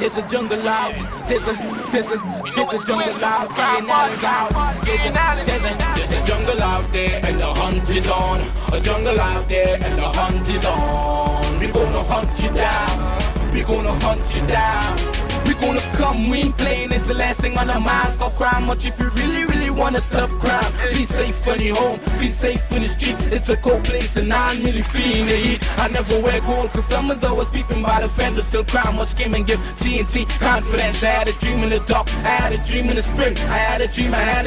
there's a jungle out. There's a jungle out. Carenage out. There's a jungle out there and the hunt is on. A jungle out there and the hunt is on. We gonna hunt you down. We gonna hunt you down. We gonna come, we ain't playing, it's the last thing on our minds. Stop crime much if you really wanna stop crime. Be safe when you're home, be safe in the street. It's a cold place and I'm really feeling the heat. I never wear gold cause someone's always peeping by the fender. Still crime much came and give TNT confidence. I had a dream in the dark, I had a dream in the spring. I had a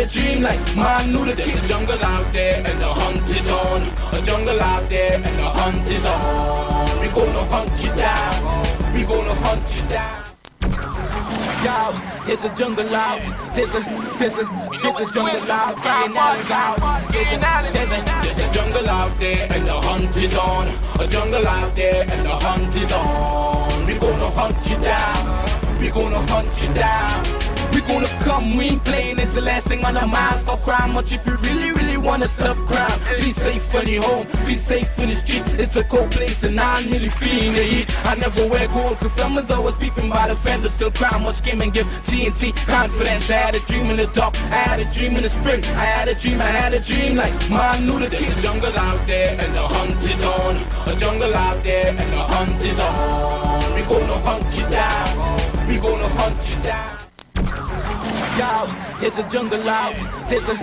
dream like man knew that there's a jungle out there and the hunt is on. A jungle out there and the hunt is on. We gonna hunt you down. We gonna hunt you down. Yo, there's a jungle out. There's a jungle out. Carenage out. There's a jungle out there and the hunt is on. A jungle out there and the hunt is on. We gonna hunt you down. We gonna hunt you down. We gonna come, we ain't playing, it's the last thing on our minds. Stop crime much if you really wanna stop crime. Be safe when you're home, be safe in the street. It's a cold place and I'm really feeling the heat. I never wear gold cause someone's always peeping by the fender. Still crime much came and give TNT confidence. I had a dream in the dark, I had a dream in the spring. I had a dream like man knew that there's a jungle out there and the hunt is on. A jungle out there and the hunt is on. We gonna hunt you down. We gonna hunt you down. Yo, there's a jungle out. There's a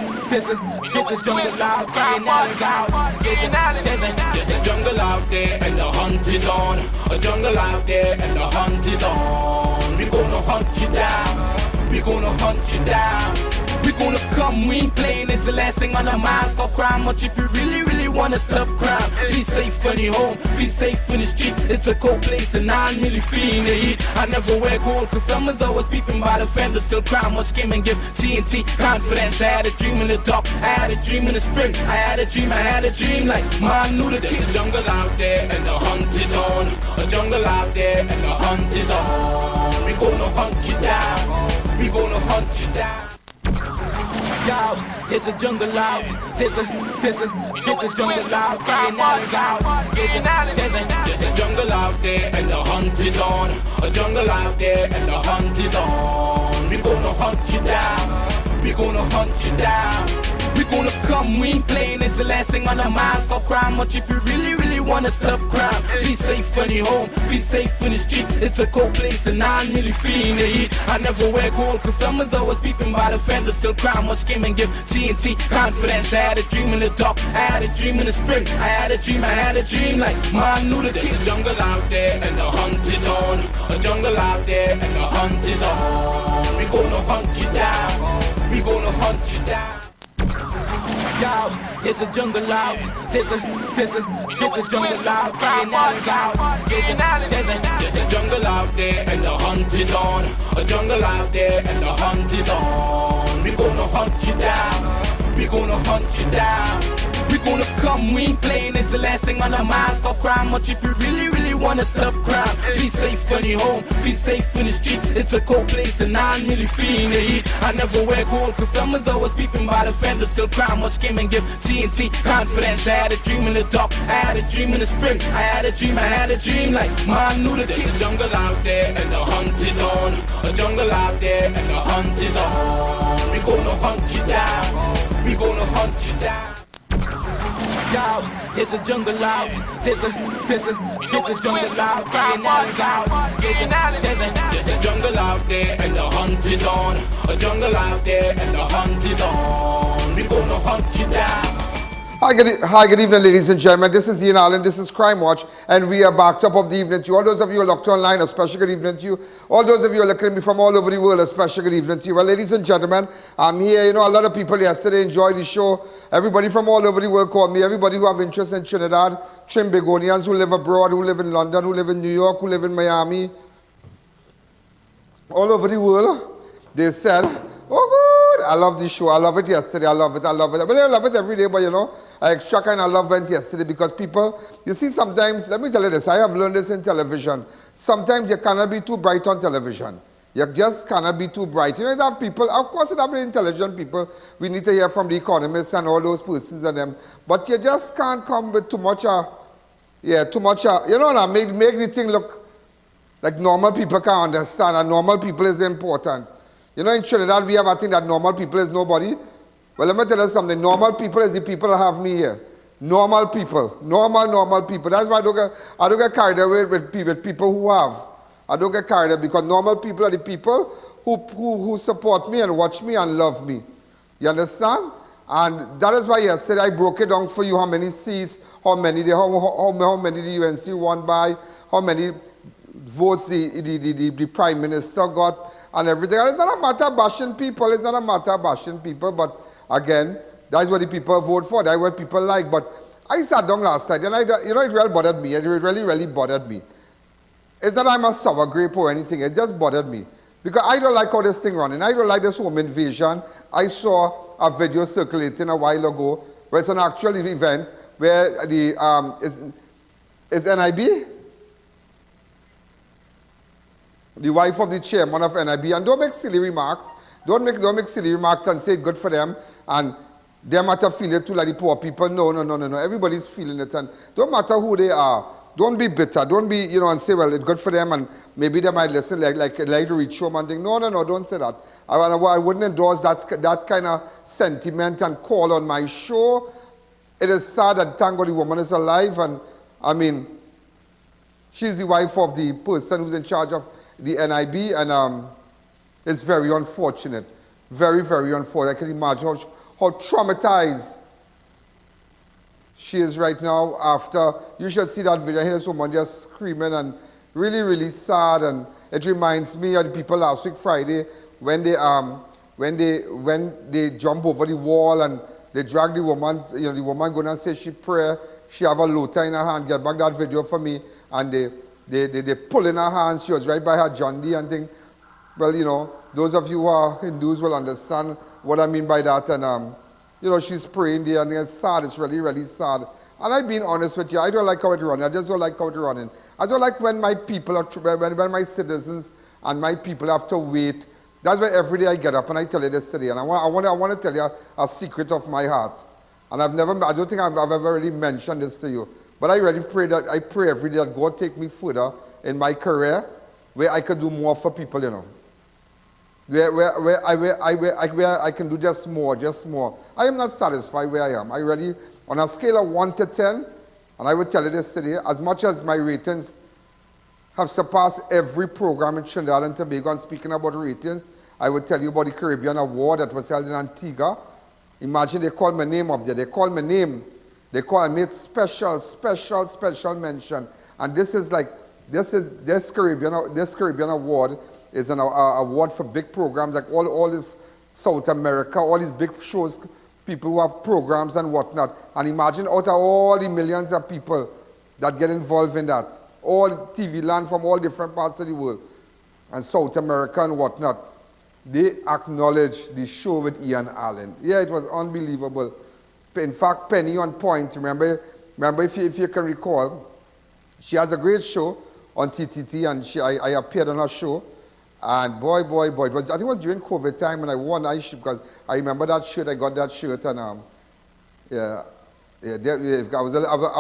jungle out. Carenage out. There's a jungle out there and the hunt is on. A jungle out there and the hunt is on. We gonna hunt you down. We gonna hunt you down. We gonna come, we ain't playing, it's the last thing on our minds. Stop crime much if you really wanna stop crime. Be safe when you're home, be safe in the street. It's a cold place and I'm really feeling the heat. I never wear gold cause someone's always peeping by the fender. Still crime much came and give TNT confidence. I had a dream in the dark, I had a dream in the spring. I had a dream like man knew that there's a jungle out there and the hunt is on. A jungle out there and the hunt is on. We gonna hunt you down. We gonna hunt you down. Yo, there's a jungle out. There's a jungle out. Carenage out. There's a jungle out there and the hunt is on. A jungle out there and the hunt is on. We gonna hunt you down. We gonna hunt you down. We gonna come, we ain't playing, it's the last thing on our minds. Stop crime much if you really wanna stop crime. Be safe when you're home, be safe in the street. It's a cold place and I'm really feeling the heat. I never wear gold cause someone's always peeping by the fender. Still crime much came and give TNT confidence. I had a dream in the dark, I had a dream in the spring. I had a dream like man knew that there's a jungle out there and the hunt is on. A jungle out there and the hunt is on. We gonna hunt you down. We gonna hunt you down. Yo, there's a jungle out. There's a jungle out. Carenage out. There's a jungle out there and the hunt is on. A jungle out there and the hunt is on. We gonna hunt you down. We gonna hunt you down. We gonna come, we ain't playing, it's the last thing on our minds. Stop crime much if you really wanna stop crime. Be safe when you're home, be safe in the street. It's a cold place and I'm really feeling the heat. I never wear gold cause someone's always peeping by the fender. Still crime much came and give TNT confidence. I had a dream in the dark, I had a dream in the spring. I had a dream like man knew that there's a jungle out there and the hunt is on. A jungle out there and the hunt is on. We gonna hunt you down. We gonna hunt you down. Yo, there's a jungle out. There's a jungle out. Carenage out. There's a jungle out there and the hunt is on. A jungle out there and the hunt is on. We gonna hunt you down. Hi, good evening, ladies and gentlemen. This is I.A.N, this is Crime Watch, and we are back top of the evening to you. All those of you who are locked online, a special good evening to you. All those of you who are looking at me from all over the world, a special good evening to you. Well, ladies and gentlemen, I'm here. You know, a lot of people yesterday enjoyed the show. Everybody from all over the world called me. Everybody who have interest in Trinidad, Trimbagonians who live abroad, who live in London, who live in New York, who live in Miami, all over the world, they said, oh, good, I love this show. I love it yesterday. I love it. Well, I love it every day, but you know, I extra kind of love went yesterday because people, you see, sometimes, let me tell you this, I have learned this in television. Sometimes you cannot be too bright on television. You just cannot be too bright. You know, you have people, of course, you have intelligent people. We need to hear from the economists and all those persons and them. But you just can't come with too much, you know, make the thing look Like normal people can understand, and normal people is important. You know, in Trinidad, we have a thing that normal people is nobody. Well, let me tell you something. Normal people is the people that have me here. Normal people. Normal people. That's why I don't get carried away with people who have. I don't get carried away because normal people are the people who support me and watch me and love me. You understand? And that is why yesterday I broke it down for you how many seats, how many the UNC won by, how many votes the Prime Minister got, and everything. And it's not a matter of bashing people. It's not a matter of bashing people. But again, that's what the people vote for. That's what people like. But I sat down last night, and it really bothered me. It really bothered me. It's not I'm a sour grape or anything. It just bothered me. Because I don't like how this thing running. I don't like this home invasion. I saw a video circulating a while ago where it's an actual event where the is NIB? The wife of the chairman of NIB, and don't make silly remarks. Don't make silly remarks and say good for them, and they might have feel it too like the poor people. No. Everybody's feeling it, and don't matter who they are. Don't be bitter. Don't be, and say, well, it's good for them, and maybe they might listen like to reach home and think, no, don't say that. I wouldn't endorse that kind of sentiment and call on my show. It is sad that thank God the woman is alive, and I mean, she's the wife of the person who's in charge of the NIB, and it's very unfortunate. Very, very unfortunate. I can imagine how traumatized she is right now after. You should see that video. I hear someone just screaming and really, really sad. And it reminds me of the people last week Friday when they jump over the wall and they drag the woman. The woman going and say she pray. She have a lota in her hand. Get back that video for me. And they pull in her hands. She was right by her John D and thing. Well, those of you who are Hindus will understand what I mean by that. And she's praying there, and it's sad. It's really, really sad. And I've been honest with you. I don't like how it's running. I just don't like how it's running. I don't like when my people when my citizens and my people have to wait. That's why every day I get up and I tell you this today. And I want to tell you a secret of my heart. And I don't think I've ever really mentioned this to you. But I really pray I pray every day that God take me further in my career where I could do more for people, Where I can do just more. I am not satisfied where I am. I really, on a scale of 1 to 10, and I would tell you this today, as much as my ratings have surpassed every program in Trinidad and Tobago, and speaking about ratings, I would tell you about the Caribbean Award that was held in Antigua. Imagine they called my name up there. They called my name. They made special mention. And this Caribbean Award is an award for big programs like all of South America, all these big shows, people who have programs and whatnot. And imagine out of all the millions of people that get involved in that, all TV land from all different parts of the world, and South America and whatnot, they acknowledged the show with I.A.N. Yeah, it was unbelievable. In fact, Penny on Point, remember if you can recall, she has a great show on TTT, and I appeared on her show. And boy, but I think it was during COVID time, and I wore a nice shirt because I remember that shirt. I got that shirt, and I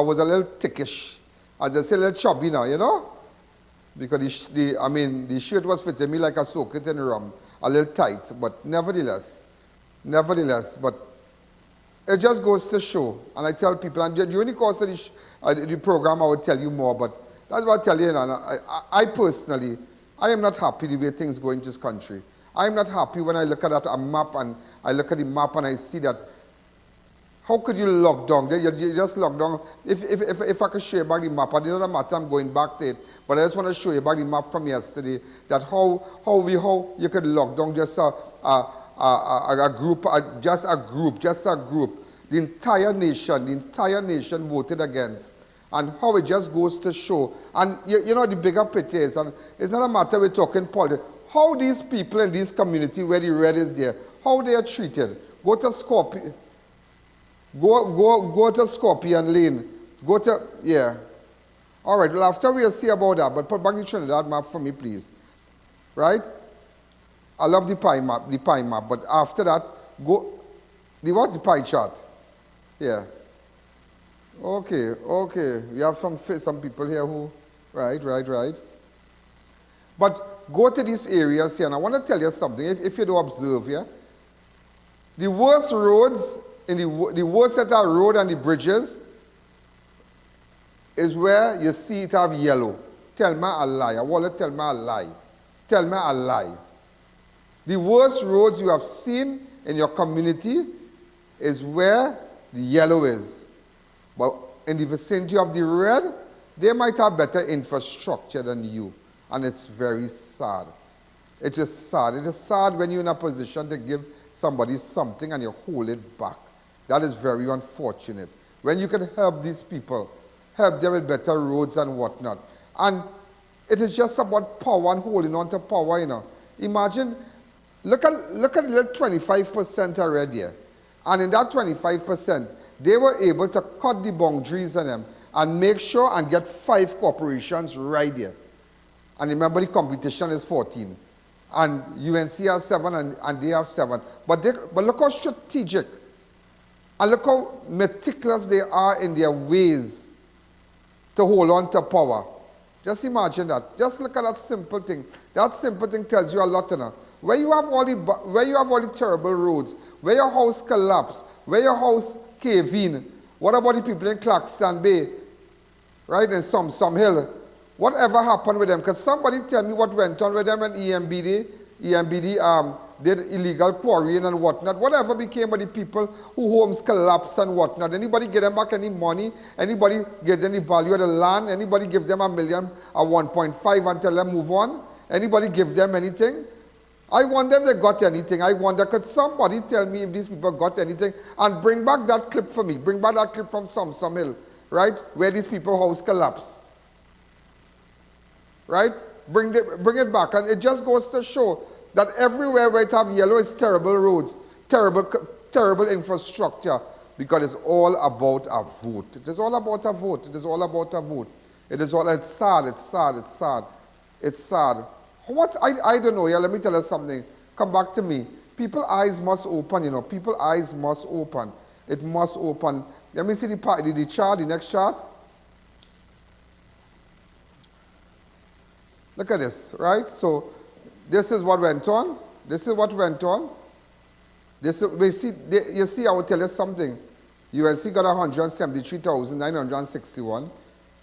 was a little thickish. I just a little chubby now, because the shirt was fitting me like a socket in rum, a little tight, but nevertheless, but it just goes to show. And I tell people, and during the course of the program, I would tell you more, but that's what I tell you. I personally, I am not happy the way things go in this country. I am not happy when I look at a map and I look at the map and I see that. How could you lock down? You just lock down. If I could share back the map, I don't matter, I'm going back to it. But I just want to show you back the map from yesterday that how you could lock down just a group. The entire nation voted against. And how it just goes to show. And the bigger picture is, and it's not a matter we're talking politics, how these people in this community where the red is there, how they are treated. Go to Scorpion. Go to Scorpion Lane. All right, well, after we'll see about that, but put back the Trinidad map for me, please. Right? I love the pie map, but after that, go, the pie chart? Yeah. Okay. We have some people here who, right. But go to these areas here, and I want to tell you something, if you don't observe here. The worst roads, the worst set of road and the bridges is where you see it have yellow. Tell me a lie. I want to tell me a lie. Tell me a lie. The worst roads you have seen in your community is where the yellow is. But in the vicinity of the red, they might have better infrastructure than you. And it's very sad. It is sad. It is sad when you're in a position to give somebody something and you hold it back. That is very unfortunate. When you can help these people, help them with better roads and whatnot. And it is just about power and holding on to power, you know. Imagine, look at the little 25% already. And in that 25%, they were able to cut the boundaries on them and make sure and get 5 corporations right there. And remember, the competition is 14. And UNC has 7 and they have 7. But look how strategic and look how meticulous they are in their ways to hold on to power. Just imagine that. Just look at that simple thing. That simple thing tells you a lot, you know. Where you have all the terrible roads, where your house collapsed, where your house cave in, what about the people in Claxton Bay, right, in some hill? Whatever happened with them? Because somebody tell me what went on with them and EMBD did illegal quarrying and whatnot. Whatever became of the people who homes collapsed and whatnot? Anybody give them back any money? Anybody give them the value of the land? Anybody give them $1 million or 1.5 and tell them move on? Anybody give them anything? I wonder if they got anything. I wonder, could somebody tell me if these people got anything? And bring back that clip for me. Bring back that clip from some Hill, right? Where these people house collapsed. Right? Bring it back. And it just goes to show that everywhere where it have yellow is terrible roads, terrible infrastructure, because it's all about a vote. It is all about a vote. It is all about a vote. It's sad, it's sad, it's sad. It's sad. I don't know, yeah, let me tell you something. Come back to me. People's eyes must open, you know. People's eyes must open. It must open. Let me see the chart, the next chart. Look at this, right? So this is what went on. This is what went on. You see, I will tell you something. UNC got 173,961.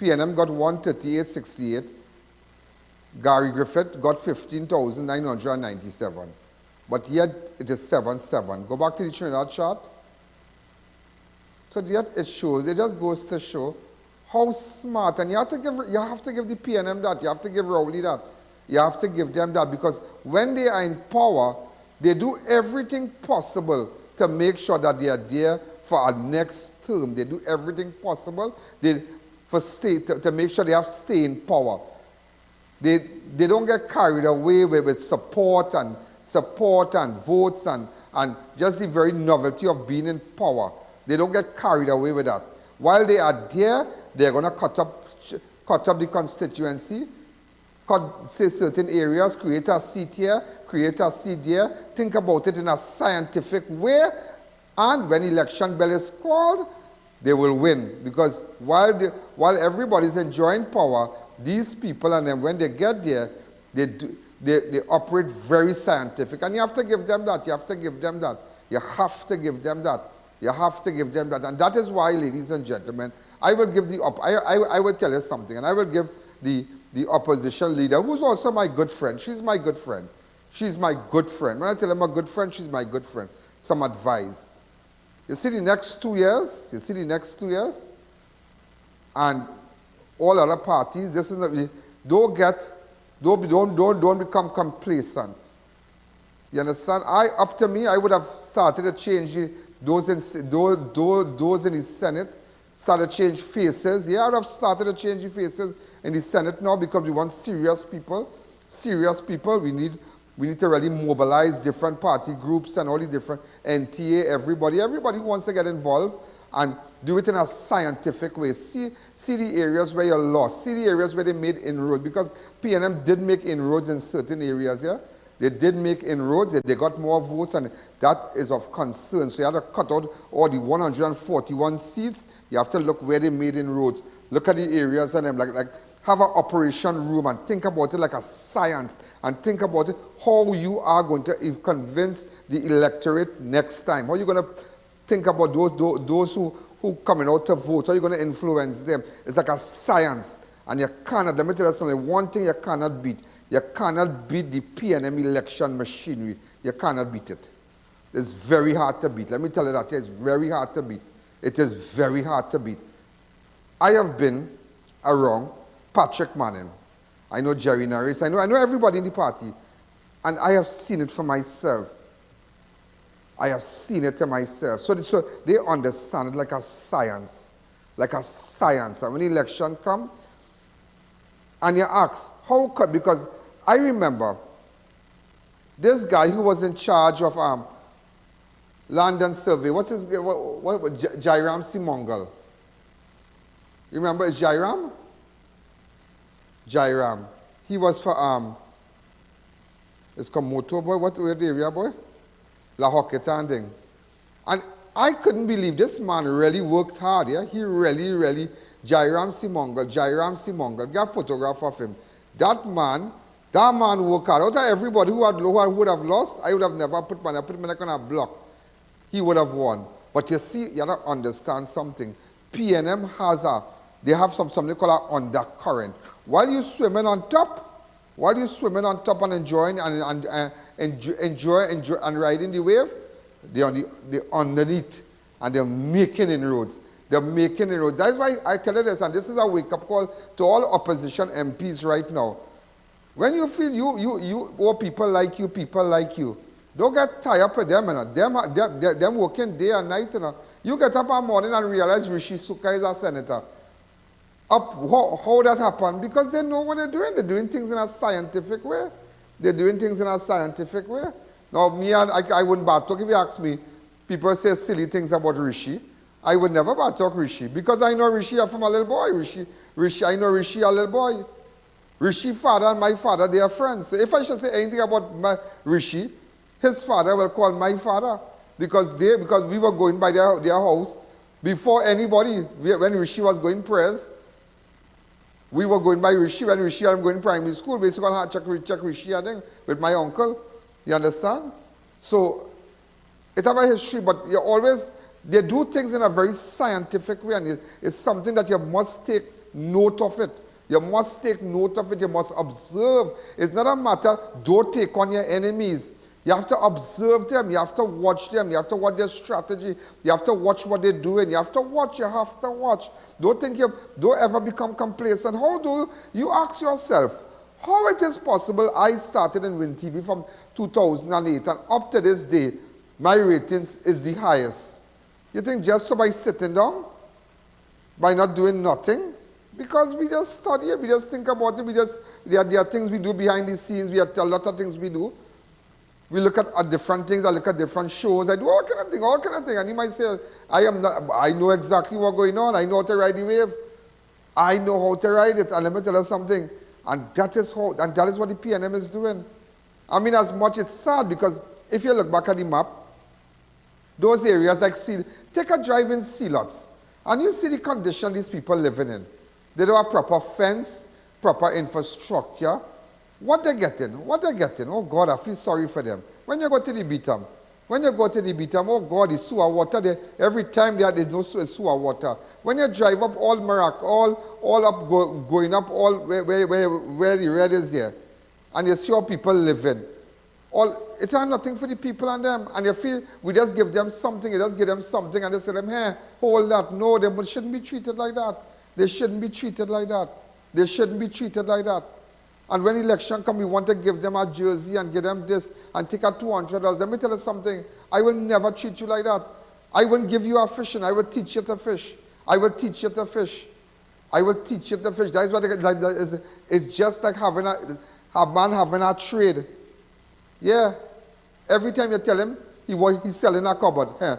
PNM got 138,68. Gary Griffith got 15,997. But yet it is 7-7. Go back to the Trinidad chart. So yet it shows, it just goes to show how smart, and you have to give the PNM that, you have to give Rowley that. You have to give them that, because when they are in power, they do everything possible to make sure that they are there for our next term. They do everything possible to make sure they have staying power. They don't get carried away with support and votes and just the very novelty of being in power. They don't get carried away with that. While they are there, they're going to cut up the constituency, say certain areas, create a seat here, create a seat there, think about it in a scientific way, and when election bell is called, they will win. Because while everybody's enjoying power, these people, and then when they get there, they operate very scientific. And you have to give them that. You have to give them that. You have to give them that. You have to give them that. And that is why, ladies and gentlemen, I will give I will tell you something, and I will give the opposition leader, who's also my good friend. She's my good friend. She's my good friend. When I tell her I'm a good friend, she's my good friend. Some advice. You see the next 2 years? You see the next 2 years? And all other parties, this is don't become complacent. You understand? Up to me, I would have started to change those in the Senate, started to change faces. Yeah, I would have started to change the faces in the Senate now, because we want serious people. Serious people. We need to really mobilize different party groups and all the different NTA, everybody who wants to get involved, and do it in a scientific way. See the areas where you're lost. See the areas where they made inroads, because PNM did make inroads in certain areas, yeah? They did make inroads. They got more votes, and that is of concern. So you have to cut out all the 141 seats. You have to look where they made inroads. Look at the areas and them, like have an operation room and think about it like a science and think about it how you are going to convince the electorate next time. How are you going to think about those who coming out to vote? How are you going to influence them? It's like a science. And you cannot, let me tell you something, one thing you cannot beat. You cannot beat the PNM election machinery. You cannot beat it. It's very hard to beat. Let me tell you that. It's very hard to beat. It is very hard to beat. I have been around Patrick Manning. I know Jerry Norris. I know everybody in the party. And I have seen it for myself. I have seen it to myself. So they understand it like a science. Like a science. And when the election comes, and you ask, how could, because I remember this guy who was in charge of London Survey, what's his name? Jairam Simongal. You remember, it's Jairam? Jairam. He was for, it's Komoto, boy, what area, boy? La Hocketa and thing. And I couldn't believe this man really worked hard, yeah? He really, Jairam Simongal, got a photograph of him. That man worked hard. Out of everybody who would have lost, I would have never put him on a block. He would have won. But you see, you have to understand something. PNM has they have something called an undercurrent. While you're swimming on top and enjoying and riding the wave, they're underneath and they're making inroads. They're making inroads. That's why I tell you this, and this is a wake-up call to all opposition MPs right now. When you feel people like you, don't get tied up with them. Them working day and night. You get up in the morning and realize Rishi Suka is a senator. How that happened? Because they know what they're doing. They're doing things in a scientific way. Now, me and I wouldn't bad talk if you ask me. People say silly things about Rishi. I would never bad talk Rishi because I know Rishi from a little boy. I know Rishi a little boy. Rishi father and my father, they are friends. So if I should say anything about Rishi, his father will call my father because we were going by their house before anybody. When Rishi was going prayers, we were going by Rishi. When Rishi and I'm going primary school, basically I check Rishi I think, with my uncle. You understand? So it's about history, but they do things in a very scientific way, and it's something that you must take note of it. You must take note of it. You must observe. It's not a matter, don't take on your enemies. You have to observe them. You have to watch them. You have to watch their strategy. You have to watch what they're doing. You have to watch. Don't ever become complacent. How do you ask yourself, how it is possible I started in Win TV from 2008 and up to this day, my ratings is the highest? You think just so by sitting down, by not doing nothing? Because we just study it, we just think about it, there are things we do behind the scenes, we have a lot of things we do. We look at different things, I look at different shows, I do all kind of thing. And you might say, I know exactly what's going on, I know how to ride the wave. I know how to ride it, and let me tell you something. And that is what the PNM is doing. I mean, as much it's sad because if you look back at the map, those areas like take a drive in Sealots, and you see the condition these people living in. They don't have proper fence, proper infrastructure. What they're getting? Oh God, I feel sorry for them. When you go to the Beatam, oh God, the sewer water there, every time there's no sewer water. When you drive up all Marak, all up, going up all where the red is there, and you see how people living. It has nothing for the people and them. And you feel we just give them something, and they say them, hey, hold that. No, they shouldn't be treated like that. They shouldn't be treated like that. And when election comes, we want to give them a jersey and give them this and take a $200. Let me tell you something. I will never treat you like that. I won't give you a fish and I will teach you to fish. That is what it's just like having a man having a trade. Yeah. Every time you tell him, he's selling a cupboard. Hey,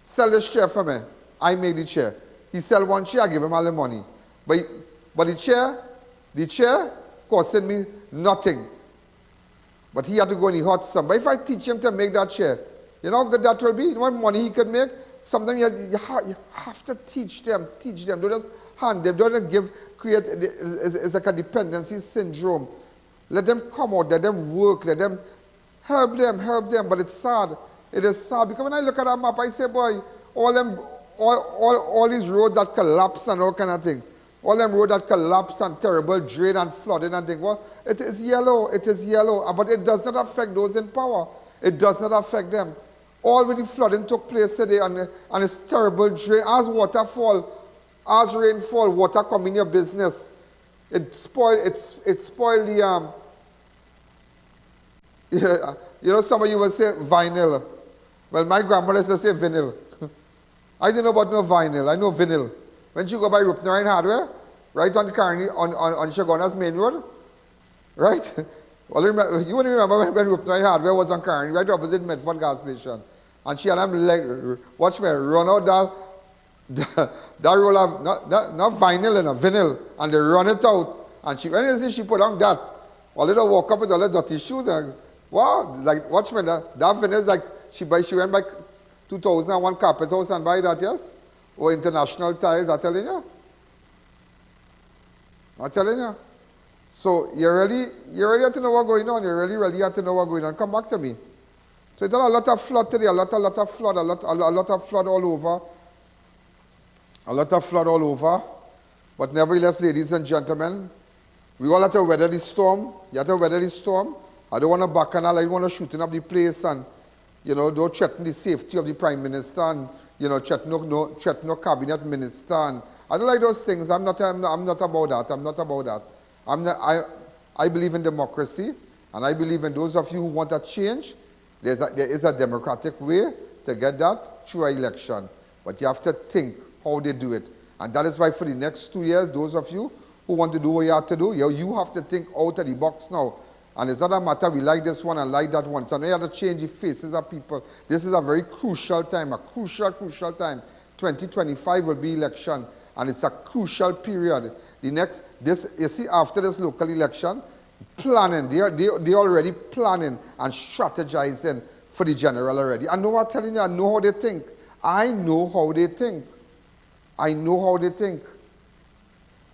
sell this chair for me. I made the chair. He sell one chair, I give him all the money. But the chair costing me nothing. But he had to go and he hot some. But if I teach him to make that chair, you know how good that will be? You know what money he could make? Sometimes you have to teach them. Don't just hand them. Don't create, it's like a dependency syndrome. Let them come out, let them work, let them help them. But it's sad. It is sad because when I look at that map, I say, boy, all these roads that collapse and all kind of thing, all them roads that collapse and terrible drain and flooding and thing, well, it is yellow, but it does not affect those in power. It does not affect them. All with the flooding took place today and it's terrible drain. As water fall, as rain fall, water come in your business. It spoil the yeah, you know, some of you will say vinyl. Well, my grandmother used to say vinyl. I don't know about no vinyl. I know vinyl. When you go by Rochard Hardware, right on the Carenage, on Shagona's main road, right? Well, you only remember when Rochard Hardware was on Carenage, right opposite Medford gas station. And she had them like, watch me, run out that roll of, not vinyl and a vinyl, and they run it out. And when you see she put on that, a little walk up with all the dirty shoes, and wow, like, watch me, that vinyl is like, she went by 2001 Carpet House and buy that, yes? Or International Tiles, I'm telling you. So you really have to know what's going on. You really have to know what's going on. Come back to me. So it's a lot of flood today, a lot of flood all over. A lot of flood all over. But nevertheless, ladies and gentlemen, we all have to weather the storm. You have to weather the storm. I don't want to bacchanal, I don't want to shooting up the place and, you know, don't threaten the safety of the Prime Minister and, you know, threaten no cabinet minister. And I don't like those things. I'm not about that. I believe in democracy, and I believe in those of you who want a change. There is a democratic way to get that through an election. But you have to think how they do it. And that is why for the next 2 years, those of you who want to do what you have to do, you have to think out of the box now. And it's not a matter we like this one and like that one. So now you have to change the faces of people. This is a very crucial time, a crucial time. 2025 will be election, and it's a crucial period. You see, after this local election, planning, they already planning and strategizing for the general already. I know I'm telling you, I know how they think. I know how they think.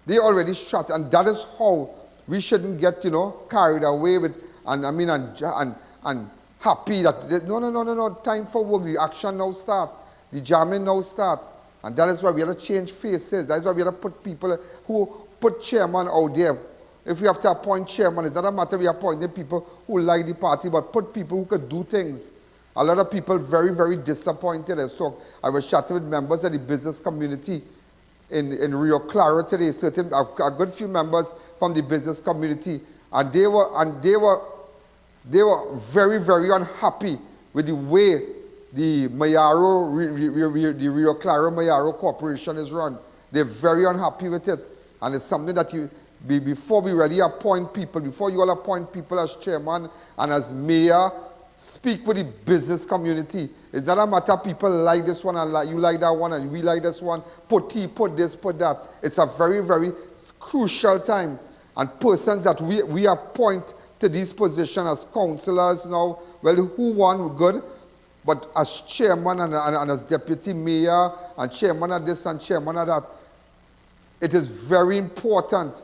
They already strategize, and that is how we shouldn't get, you know, carried away with, and happy that, no, time for work. The action now start. The jamming now start. And that is why we have to change faces. That is why we have to put people who put chairman out there. If we have to appoint chairman, it's not a matter we appointing people who like the party, but put people who could do things. A lot of people very, very disappointed. I was chatting with members of the business community in Rio Claro today. A good few members from the business community, and they were very, very unhappy with the way the Rio Claro Mayaro Corporation is run. They're very unhappy with it, and it's something that before we really appoint people, before you all appoint people as chairman and as mayor, speak with the business community. It's not a matter people like this one and you like that one and we like this one. Put this, put that. It's a very, very crucial time. And persons that we appoint to these positions as councillors now, well, who won, good. But as chairman and as deputy mayor and chairman of this and chairman of that, it is very important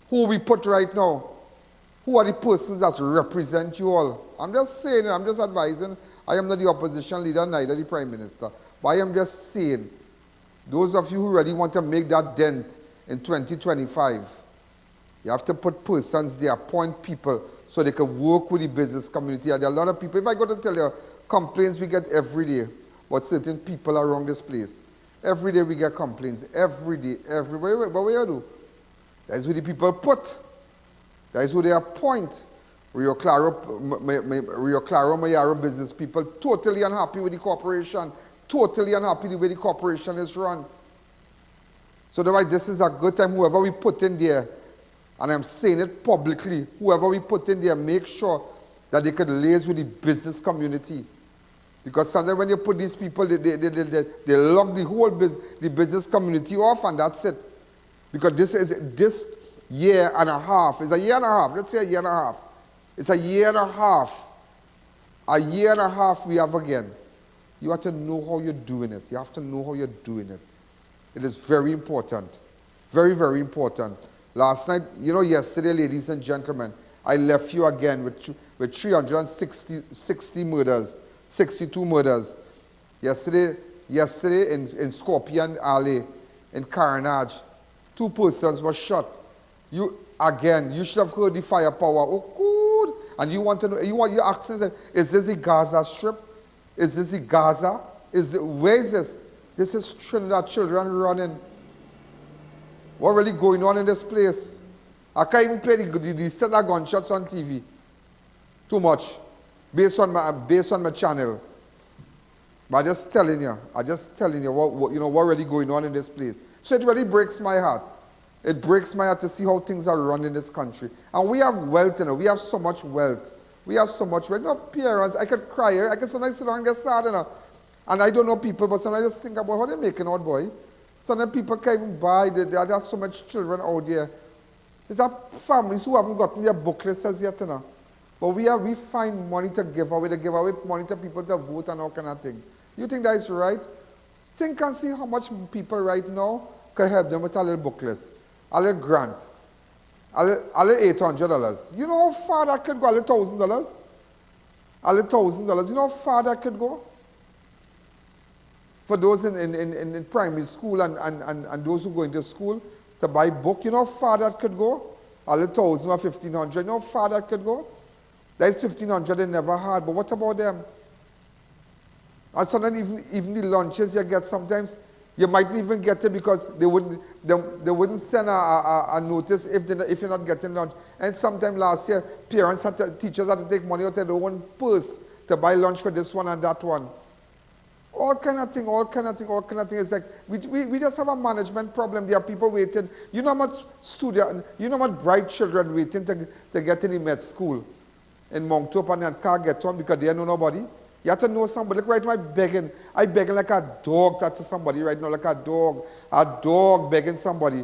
who we put right now. Who are the persons that represent you all? I'm just saying, I'm just advising. I am not the opposition leader, neither the Prime Minister. But I am just saying, those of you who really want to make that dent in 2025, you have to put persons there, appoint people, so they can work with the business community. And there are a lot of people, if I go to tell you, complaints we get every day about certain people around this place. Every day we get complaints, every day, everywhere. But what do you do? That's who the people put. That is who they appoint. Rio Claro Mayaro business people totally unhappy with the corporation, totally unhappy the way the corporation is run. So this is a good time, whoever we put in there, and I'm saying it publicly, whoever we put in there, make sure that they could liaise with the business community. Because sometimes when you put these people, they lock the whole business community off, and that's it. Because this year and a half, it's a year and a half, let's say a year and a half. It's a year and a half. A year and a half we have again. You have to know how you're doing it. You have to know how you're doing it. It is very important. Very, very important. Last night, yesterday, ladies and gentlemen, I left you again with 360 murders, 62 murders. Yesterday in Scorpion Alley, in Carenage, 2 persons were shot. You should have heard the firepower. Oh, good. And you want to know, you're asking, is this the Gaza Strip? Is this the Gaza? Where is this? This is Trinidad children running. What really going on in this place? I can't even play the set of gunshots on TV. Too much. Based on my channel. But I'm just telling you what really going on in this place. So it really breaks my heart. It breaks my heart to see how things are run in this country. And we have wealth, we have so much wealth. We have so much wealth. Parents, I could cry, I could sometimes sit down and get sad, And I don't know people, but sometimes I just think about how they're making out, boy. Sometimes people can't even buy, there are so much children out there. There's families who haven't gotten their booklets as yet, But we find money to give away. They give away money to people to vote and all kind of thing. You think that is right? Think and see how much people right now can help them with a little booklet, a little grant, a little $800. You know how far that could go? A little $1,000? A little $1,000. You know how far that could go? For those in primary school and those who go into school to buy book, you know how far that could go? A little $1,000 or $1,500. You know how far that could go? That is $1,500 they never had, but what about them? And sometimes even the lunches you get sometimes, you might even get it because they wouldn't send a notice if you're not getting lunch. And sometime last year, teachers had to take money out of their own purse to buy lunch for this one and that one. All kind of thing. It's like we just have a management problem. There are people waiting. You know how much bright children waiting to get in the med school in Monctop and they can't get on because they know nobody. You have to know somebody. Look right now, I'm begging like a dog to somebody right now, like a dog begging somebody.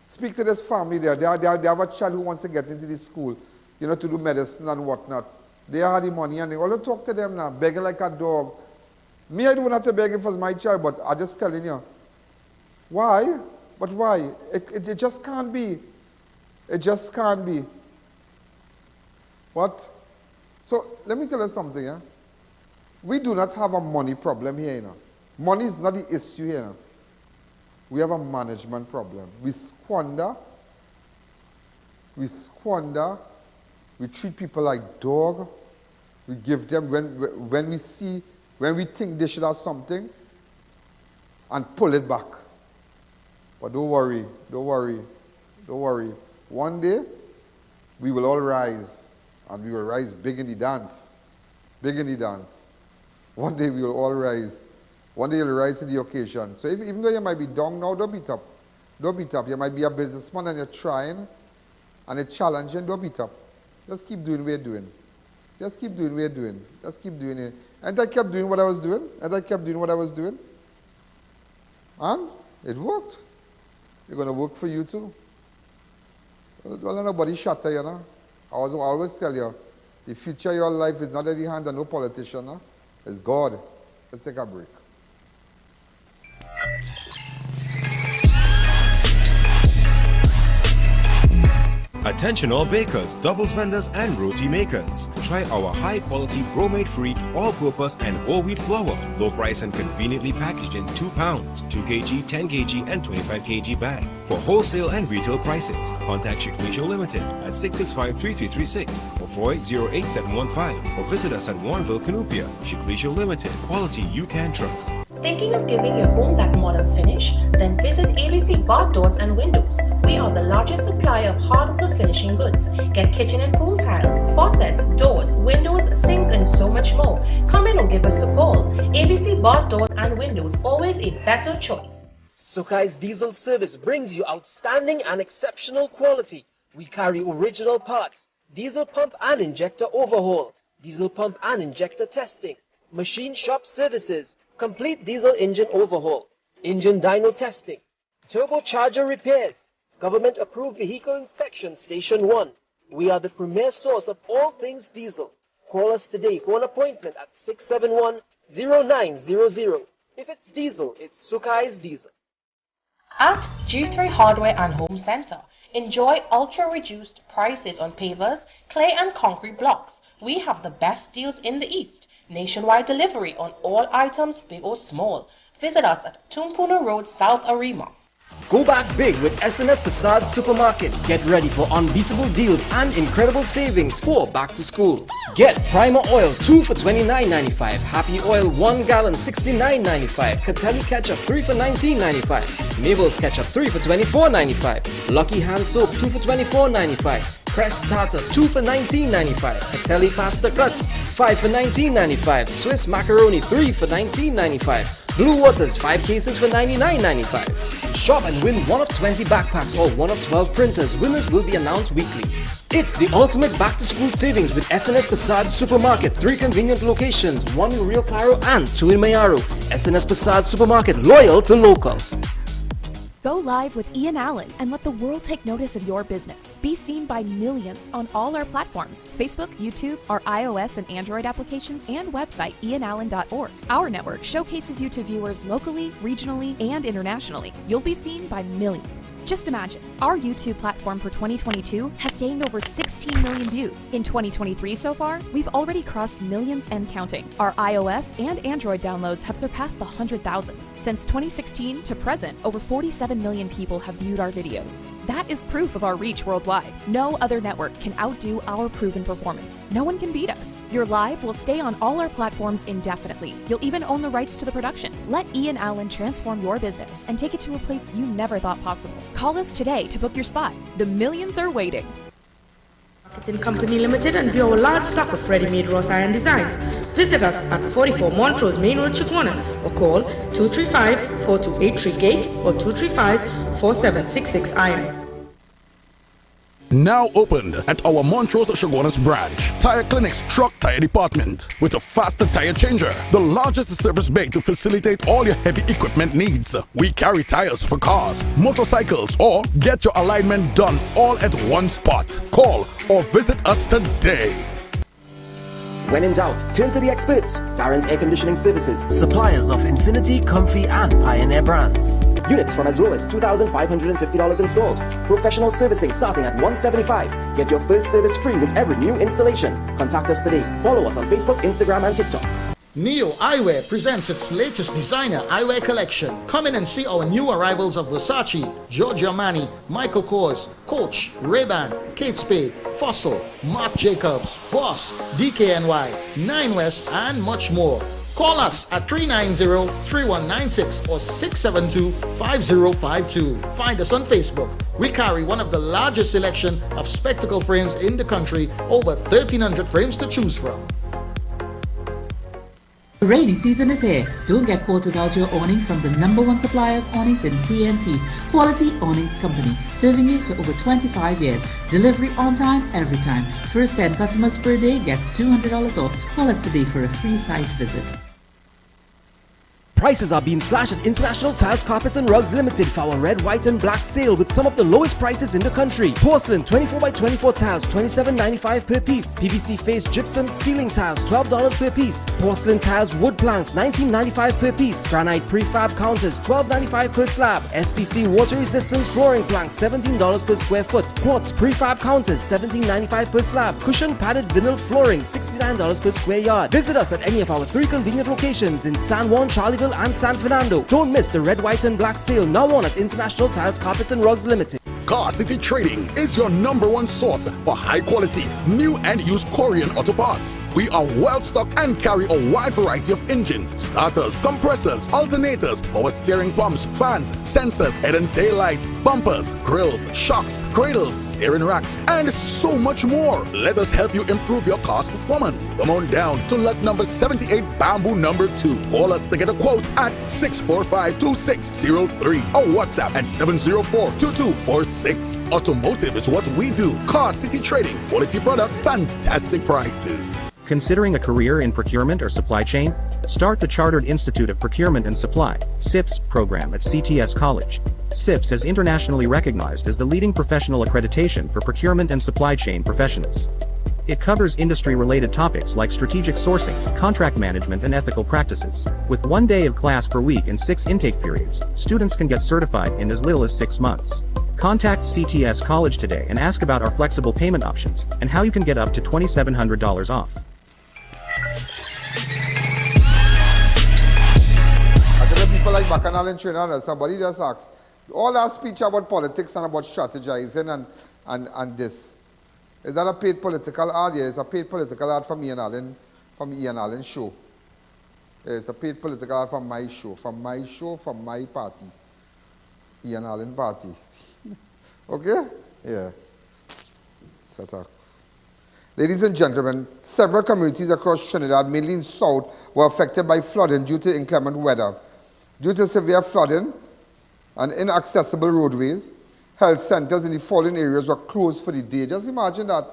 Speak to this family there. They have a child who wants to get into this school, to do medicine and whatnot. They have the money and they all talk to them now, begging like a dog. Me, I don't have to beg for my child, but I'm just telling you. Why? But why? It just can't be. It just can't be. What? So, let me tell you something, yeah? We do not have a money problem here, Money is not the issue here, We have a management problem. We squander. We treat people like dog. We give them, when we think they should have something, and pull it back. But don't worry. One day, we will all rise, and we will rise big in the dance. One day we will all rise. One day you'll rise to the occasion. So even though you might be down now, don't beat up. You might be a businessman and you're trying, and it's challenging, don't beat up. Just keep doing what you're doing. Just keep doing it. And I kept doing what I was doing. And it worked. It's going to work for you too. Don't let nobody shatter you, I always tell you, the future of your life is not in the hand of no politician, It's God. Let's take a break. Attention all bakers, doubles vendors and roti makers. Try our high quality bromate free all-purpose and whole wheat flour. Low price and conveniently packaged in 2 pounds, 2 kg, 10 kg and 25 kg bags. For wholesale and retail prices, contact Shiklisho Limited at 665-3336 or 4808715 or visit us at Warrenville, Canupia. Shiklisho Limited, quality you can trust. Thinking of giving your home that modern finish? Then visit ABC Bar Doors and Windows. We are the largest supplier of hardwood finishing goods. Get kitchen and pool tiles, faucets, doors, windows, sinks, and so much more. Come in or give us a call. ABC Bar Doors and Windows, always a better choice. Sukai's Diesel Service brings you outstanding and exceptional quality. We carry original parts, diesel pump and injector overhaul, diesel pump and injector testing, machine shop services, complete diesel engine overhaul, engine dyno testing, turbocharger repairs, government approved vehicle inspection station 1. We are the premier source of all things diesel. Call us today for an appointment at 671-0900. If it's diesel, it's Sukai's Diesel. At G3 Hardware and Home Center, enjoy ultra-reduced prices on pavers, clay and concrete blocks. We have the best deals in the East. Nationwide delivery on all items, big or small. Visit us at Tumpuna Road, South Arima. Go back big with SNS Passad Supermarket. Get ready for unbeatable deals and incredible savings for back to school. Get Primer Oil 2 for $29.95, Happy Oil 1 gallon $69.95, Catelli Ketchup 3 for $19.95, Mabel's Ketchup 3 for $24.95, Lucky Hand Soap 2 for $24.95, Crest Tartar 2 for $19.95, Catelli Pasta Cuts 5 for $19.95, Swiss Macaroni 3 for $19.95, Blue Waters 5 cases for $99.95. Shop and win one of 20 backpacks or one of 12 printers. Winners will be announced weekly. It's the ultimate back-to-school savings with SNS Passad Supermarket. 3 convenient locations, 1 in Rio Claro and 2 in Mayaro. SNS Passad Supermarket, loyal to local. Go live with I.A.N and let the world take notice of your business. Be seen by millions on all our platforms, Facebook, YouTube, our iOS and Android applications, and website ianallen.org. Our network showcases you to viewers locally, regionally, and internationally. You'll be seen by millions. Just imagine, our YouTube platform for 2022 has gained over 16 million views. In 2023 so far, we've already crossed millions and counting. Our iOS and Android downloads have surpassed the 100,000s. Since 2016 to present, over 47 million people have viewed our videos. That is proof of our reach worldwide. No other network can outdo our proven performance. No one can beat us. Your live will stay on all our platforms indefinitely. You'll even own the rights to the production. Let I.A.N transform your business and take it to a place you never thought possible. Call us today to book your spot. The millions are waiting. Marketing Company Limited and view our large stock of ready-made wrought iron designs. Visit us at 44 Montrose Main Road, Chaguanas, or call 235-4283 Gate or 235-4766 Iron. Now opened at our Montrose Chaguanas branch, Tire Clinic's truck tire department with a faster tire changer, the largest service bay to facilitate all your heavy equipment needs. We carry tires for cars, motorcycles, or get your alignment done all at one spot. Call or visit us today. When in doubt, turn to the experts. Darren's Air Conditioning Services, suppliers of Infinity, Comfy, and Pioneer brands. Units from as low as $2,550 installed. Professional servicing starting at $175. Get your first service free with every new installation. Contact us today. Follow us on Facebook, Instagram, and TikTok. Neo Eyewear presents its latest designer eyewear collection. Come in and see our new arrivals of Versace, Giorgio Armani, Michael Kors, Coach, Ray-Ban, Kate Spade, Fossil, Marc Jacobs, Boss, DKNY, 9 West, and much more. Call us at 390-3196 or 672-5052. Find us on Facebook. We carry one of the largest selection of spectacle frames in the country, over 1,300 frames to choose from. The rainy season is here. Don't get caught without your awning from the #1 supplier of awnings in TNT, Quality Awnings Company, serving you for over 25 years. Delivery on time, every time. First 10 customers per day gets $200 off. Call us today for a free site visit. Prices are being slashed at International Tiles, Carpets and Rugs Limited for our red, white and black sale with some of the lowest prices in the country. Porcelain 24x24 tiles, $27.95 per piece. PVC face gypsum ceiling tiles, $12 per piece. Porcelain tiles, wood planks, $19.95 per piece. Granite prefab counters, $12.95 per slab. SPC water resistance flooring planks, $17 per square foot. Quartz prefab counters, $17.95 per slab. Cushion padded vinyl flooring, $69 per square yard. Visit us at any of our 3 convenient locations in San Juan, Charleville and San Fernando. Don't miss the red, white and black sale now on at International Tiles, Carpets and Rugs Limited. Car City Trading is your #1 source for high quality, new and used Korean auto parts. We are well stocked and carry a wide variety of engines, starters, compressors, alternators, power steering pumps, fans, sensors, head and tail lights, bumpers, grills, shocks, cradles, steering racks, and so much more. Let us help you improve your car's performance. Come on down to lot number 78 Bamboo number 2. Call us to get a quote at 645-2603 or WhatsApp at 704-2246. Automotive is what we do. Car City Trading. Quality products, fantastic prices. Considering a career in procurement or supply chain? Start the Chartered Institute of Procurement and Supply (CIPS) program at CTS College. CIPS is internationally recognized as the leading professional accreditation for procurement and supply chain professionals. It covers industry-related topics like strategic sourcing, contract management and ethical practices. With 1 day of class per week and 6 intake periods, students can get certified in as little as 6 months. Contact CTS College today and ask about our flexible payment options and how you can get up to $2,700 off. I tell people like Bacchanal and Trinidad, somebody just asked, all that speech about politics and about strategizing and this. Is that a paid political ad? Yeah, it's a paid political ad from I.A.N. show. Yeah, it's a paid political ad from my show, from my party. I.A.N. party. Okay? Yeah. Set up. Ladies and gentlemen, several communities across Trinidad, mainly in South, were affected by flooding due to inclement weather. Due to severe flooding and inaccessible roadways, health centers in the following areas were closed for the day. Just imagine that.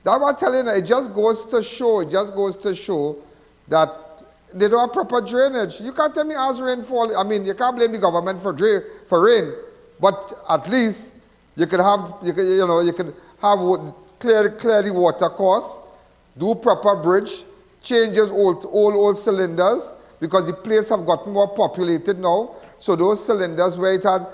That's what I'm telling you, it just goes to show that they don't have proper drainage. You can't tell me as rainfall, I mean, you can't blame the government for rain, but at least you could have, clear the water course, do proper bridge, changes old cylinders, because the place have gotten more populated now. So those cylinders where it had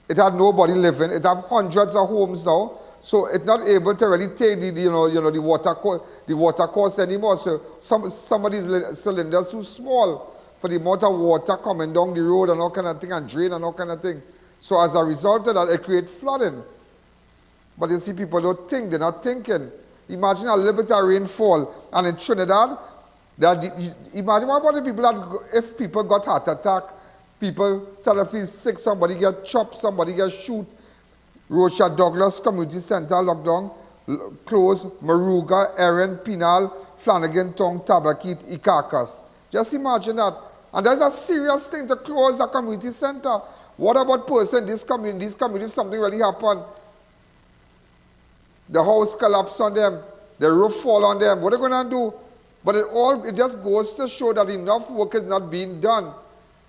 it had nobody living, it have hundreds of homes now. So it's not able to really take the water course anymore. So some of these cylinders too small for the amount of water coming down the road and all kind of thing and drain and all kind of thing. So as a result of that, it creates flooding. But you see, people don't think, they're not thinking. Imagine a little bit of rainfall, and in Trinidad, imagine what about the people that, if people got heart attack, people start to feel sick, somebody get chopped, somebody get shoot. Rochard Douglas Community Center locked down, closed. Moruga, Erin, Penal, Flanagain, Tabaquite, Icacos. Just imagine that. And that's a serious thing to close a community center. What about person, this community, if something really happened? The house collapse on them, the roof fall on them, what are they going to do? But it just goes to show that enough work is not being done.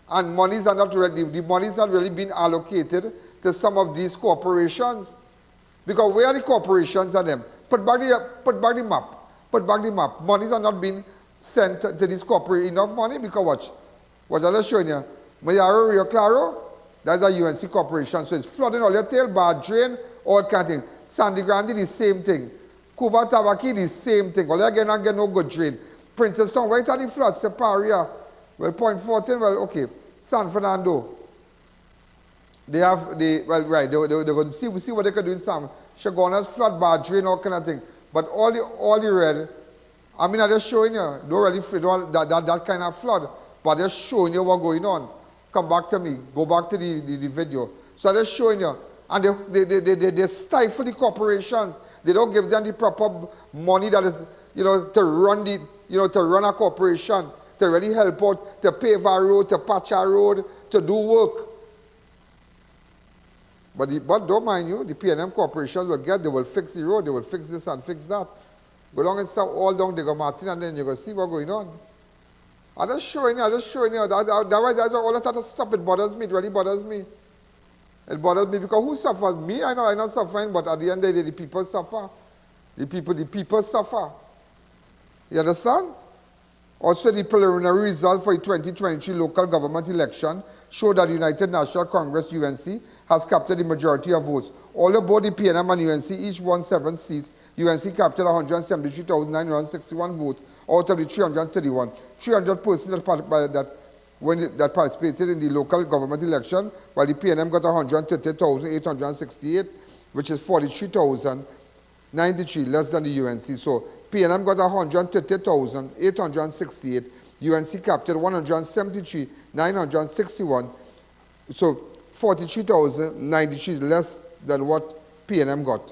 And monies are not ready. The money is not really being allocated to some of these corporations. Because where are the corporations are them? Put back the map. Put back the map. Monies are not being sent to these corporations. Enough money because watch. What I'm showing you. Mayaro, Rio Claro, that's a UNC corporation. So it's flooding all your tail, bad drain, all kind of thing. Sandy Grande, the same thing. Cuba Tabaquite, the same thing. All again and get no good drain. Princess Town, where are the floods? Separia. Well, Point 14, well, okay. San Fernando. They're going to see what they can do in San. Chagona's flood, bad drain, all kind of thing. But all the red, I mean, I'm just showing you, don't really feel that kind of flood, but just showing you what's going on. Come back to me, go back to the video. So I'm just showing you. And they stifle the corporations. They don't give them the proper money that is, to run a corporation, to really help out, to pave a road, to patch a road, to do work. But don't mind you, the PNM corporations they will fix the road, they will fix this and fix that. Go down and all down the Martin, and then you're going to see what's going on. I'm just showing you. That's why all that to stop. It bothers me, it really bothers me. It bothers me because who suffers? Me, I know I'm not suffering, but at the end of the day, the people suffer. The people suffer. You understand? Also, the preliminary result for the 2023 local government election showed that the United National Congress, UNC, has captured the majority of votes. All about the PNM and UNC, each won 7 seats. UNC captured 173,961 votes out of the 331. 300 persons that participated in the local government election, while the PNM got 130,868, which is 43,093, less than the UNC. So PNM got 130,868. UNC captured 173,961. So 43,093 is less than what PNM got.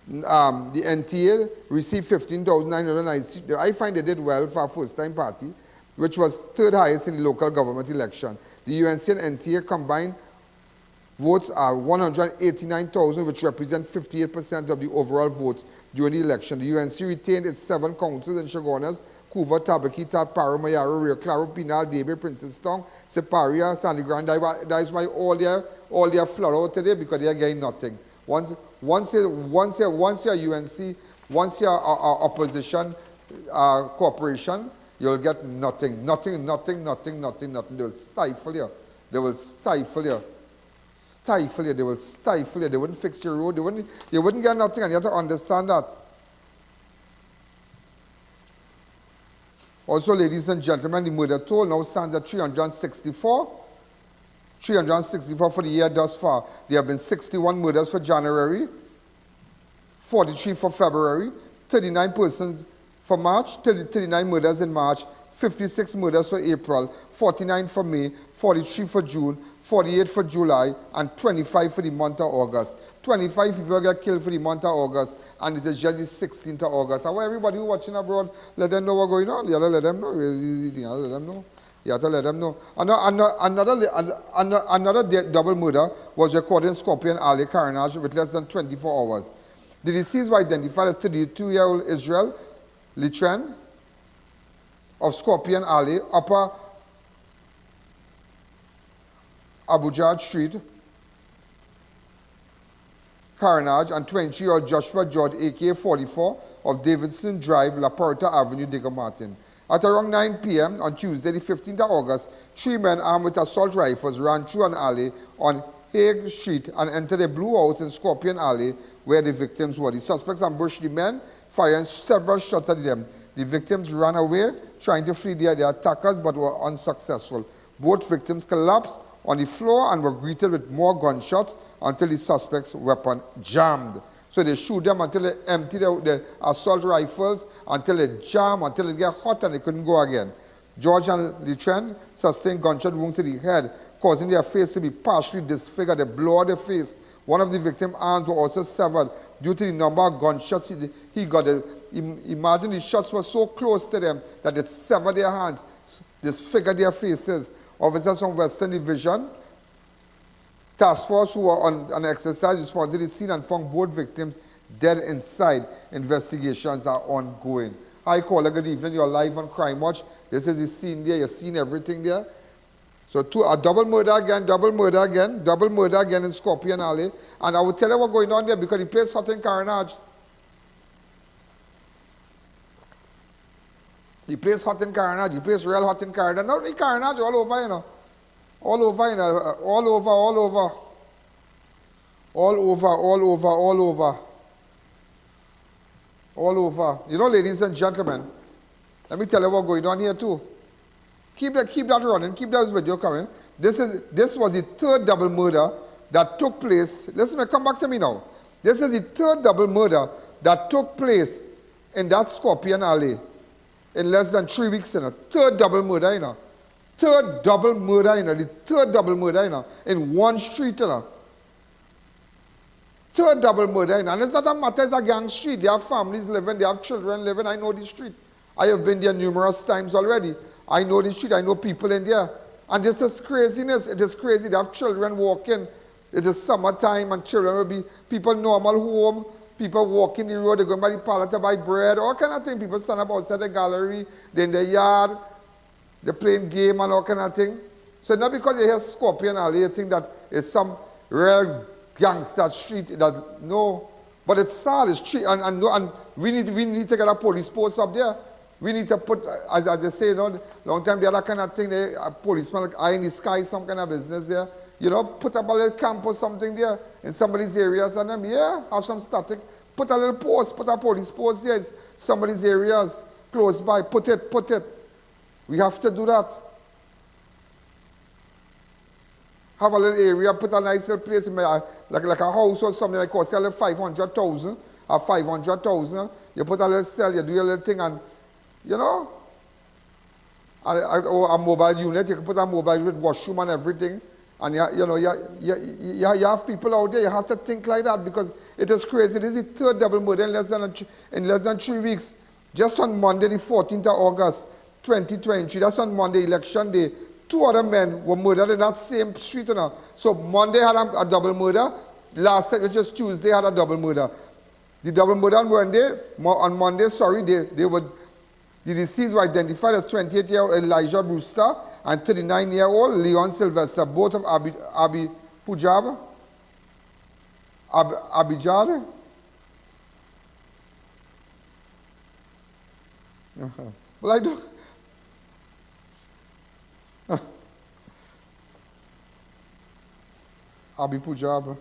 The NTA received 15,990. I find they did well for a first-time party, which was third highest in the local government election. The UNC and NTA combined votes are 189,000, which represent 58% of the overall votes during the election. The UNC retained its 7 councils in Chagonas, Cuba, Tabaquite, Paro, Mayaro, Rio Claro, Penal, Debe, Princess Town, Separia, Sandy Grande. That is why all their flood out today, because they are getting nothing. Once Once you're UNC, once you're opposition corporation, you'll get nothing. They will stifle you. They will stifle you. They will stifle you. They wouldn't fix your road. You wouldn't get nothing, and you have to understand that. Also, ladies and gentlemen, the murder toll now stands at 364. 364 for the year thus far. There have been 61 murders for January, 43 for February, 39 persons for March, 39 murders in March, 56 murders for April, 49 for May, 43 for June, 48 for July, and 25 for the month of August. 25 people get killed for the month of August, and it is just the 16th of August. And everybody who watching abroad, let them know what's going on. You have to let them know. Let them know. You have to let them know. Another double murder was recorded in Scorpion Alley, Carenage, with less than 24 hours. The deceased were identified as 32-year-old Israel Litren of Scorpion Alley, Upper Abujad Street, Carenage, and 20-year-old Joshua George, a.k.a. 44, of Davidson Drive, La Porta Avenue, Digger Martin. At around 9 p.m. on Tuesday, the 15th of August, 3 men armed with assault rifles ran through an alley on Hague Street and entered a blue house in Scorpion Alley where the victims were. The suspects ambushed the men, firing several shots at them. The victims ran away, trying to flee their attackers, but were unsuccessful. Both victims collapsed on the floor and were greeted with more gunshots until the suspect's weapon jammed. So they shoot them until they empty the assault rifles, until they jam, until it get hot and they couldn't go again. George and Litren sustained gunshot wounds to the head, causing their face to be partially disfigured. They blew out their face. One of the victim's arms were also severed due to the number of gunshots he got. Imagine the shots were so close to them that it severed their hands, disfigured their faces. Officers from Western Division Task Force, who were on exercise, responded to the scene and found both victims dead inside. Investigations are ongoing. Hi, caller, good evening. You're live on Crime Watch. This is the scene there. You've seen everything there. So a double murder again in Scorpion Alley. And I will tell you what's going on there because the place hot in Carenage. The place hot in Carenage. The place real hot in Carenage. Not only Carenage, all over, you know. All over. You know, ladies and gentlemen, let me tell you what's going on here too. Keep that running. Keep that video coming. This was the third double murder that took place. Listen, come back to me now. This is the third double murder that took place in that Scorpion Alley in less than 3 weeks. You know. Third double murder, you know. Third double murder, you know. The third double murder, you know, in one street, you know. Third double murder, you know. And it's not a matter, it's a gang street. They have families living, they have children living. I know the street. I have been there numerous times already. I know the street, I know people in there. And this is craziness. It is crazy. They have children walking. It is summertime and children will be, people normal home, people walking the road, they're going by the parlor to buy bread, all kind of thing. People stand up outside the gallery, they're in the yard, they're playing game and all kind of thing. So not because you hear Scorpion Alley, you think that it's some real gangster street. That, no. But it's sad, it's street, and we need to get a police post up there. We need to put, as they say, you know, long time the other kind of thing, a policeman like eye in the sky, some kind of business there. You know, put up a little camp or something there in somebody's areas and them, yeah, have some static. Put a little post, put a police post there in somebody's areas, close by, put it. We have to do that. Have a little area, put a nice little place, like a house or something, like cost you 500,000 or 500,000. You put a little cell, you do your little thing, and you know, or a mobile unit, you can put a mobile with washroom and everything. And you have people out there, you have to think like that because it is crazy. This is the third double murder in less than 3 weeks. Just on Monday, the 14th of August, 2023, that's on Monday, election day, 2 other men were murdered in that same street. You know. So Monday had a double murder. Last night, which was Tuesday, had a double murder. The double murder on Monday, the deceased were identified as 28-year-old Elijah Brewster and 39-year-old Leon Sylvester, both of Abi Punjab. Abidjan? Well, I don't. Abi Punjab.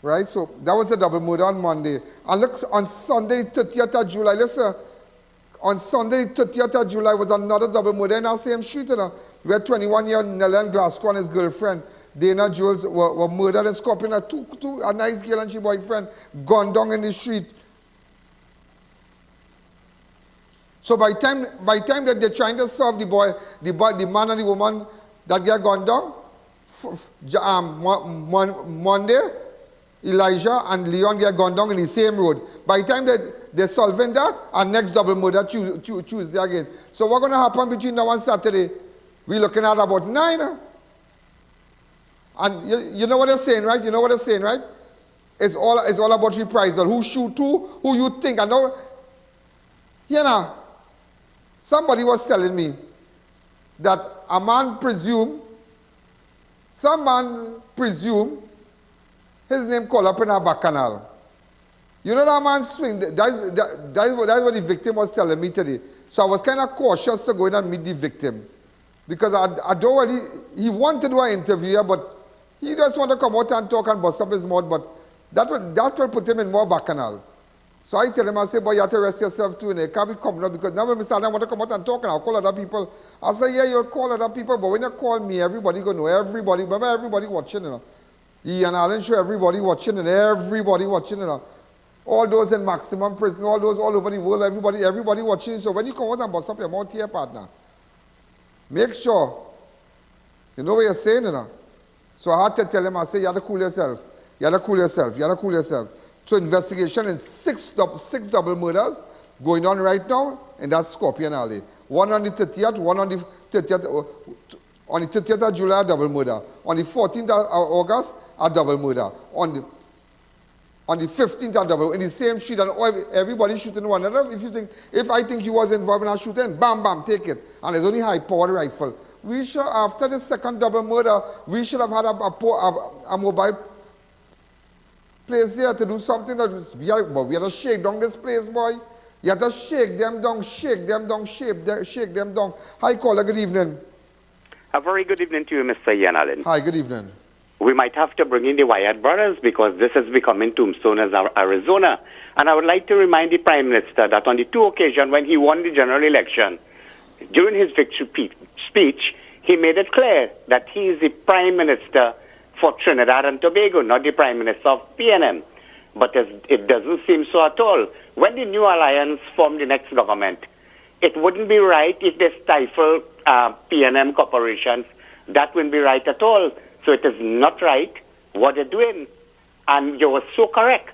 Right, so that was a double murder on Monday. And look, on Sunday, 30th of July, listen, on Sunday, 30th of July was another double murder in our same street, you know, where 21-year-old Nellen Glasgow and his girlfriend, Dana Jules, were murdered in Scorpion. A nice girl and she boyfriend gunned down in the street. So by time that they're trying to solve the man and the woman that get gunned down, Monday, Elijah and Leon get gunned down in the same road. By the time that they're solving that, and next double murder Tuesday again. So what's going to happen between now and Saturday? We're looking at about 9. And you know what they're saying, right? You know what they're saying, right? It's all about reprisal. Who shoot who you think. I know, you know, somebody was telling me that some man presume his name called up in a Bacchanal. You know that man swing, that's what the victim was telling me today. So I was kind of cautious to go in and meet the victim. Because I don't really, he wanted to do an interview, but he just wanted to come out and talk and bust up his mouth, but that will put him in more Bacchanal. So I tell him, I say, boy, you have to rest yourself too, and you can't be coming up, because now when Mr. Adam want to come out and talk, and I'll call other people. I say, yeah, you'll call other people, but when you call me, everybody going to know, everybody, remember everybody watching, you know. I.A.N. Allen show, everybody watching, and everybody watching, you know. All those in maximum prison, all those all over the world, everybody watching. So when you come out and bust up your mouth here, partner, make sure, you know what you're saying, you know. So I had to tell him, I say, you have to cool yourself. You have to cool yourself. You have to cool yourself. So investigation in six double murders going on right now, and that's Scorpion Alley. One on the 30th, one on the 30th, on the 30th of July, a double murder. On the 14th of August, a double murder. On the 15th of double, in the same street, and everybody shooting one another. If I think you was involved in a shooting, bam, bam, take it. And there's only high-powered rifle. We should, after the second double murder, we should have had a mobile place there to do something that was, we had to shake down this place, boy. You have to shake them down, shake them down, shake them down. Hi, caller, good evening. A very good evening to you, Mr. I.A.N. Allen. Hi, good evening. We might have to bring in the Wyatt brothers because this is becoming Tombstone as Arizona. And I would like to remind the Prime Minister that on the 2 occasions when he won the general election, during his victory speech, he made it clear that he is the Prime Minister for Trinidad and Tobago, not the Prime Minister of PNM. But it doesn't seem so at all. When the new alliance formed the next government, it wouldn't be right if they stifle PNM corporations. That wouldn't be right at all. So it is not right what they're doing. And you were so correct.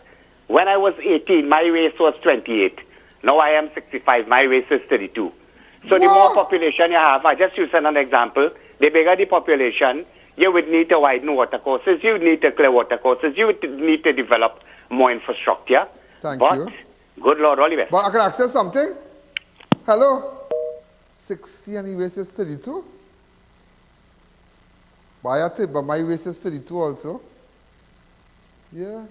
When I was 18, my race was 28. Now I am 65, my race is 32. So the more population you have, I just use an example, the bigger the population, you would need to widen water courses, you would need to clear water courses, you would need to develop more infrastructure. Thank you. Good Lord, all the best. But I can access something? Hello? 60 and the race is 32? But my race is 32 also. Yeah.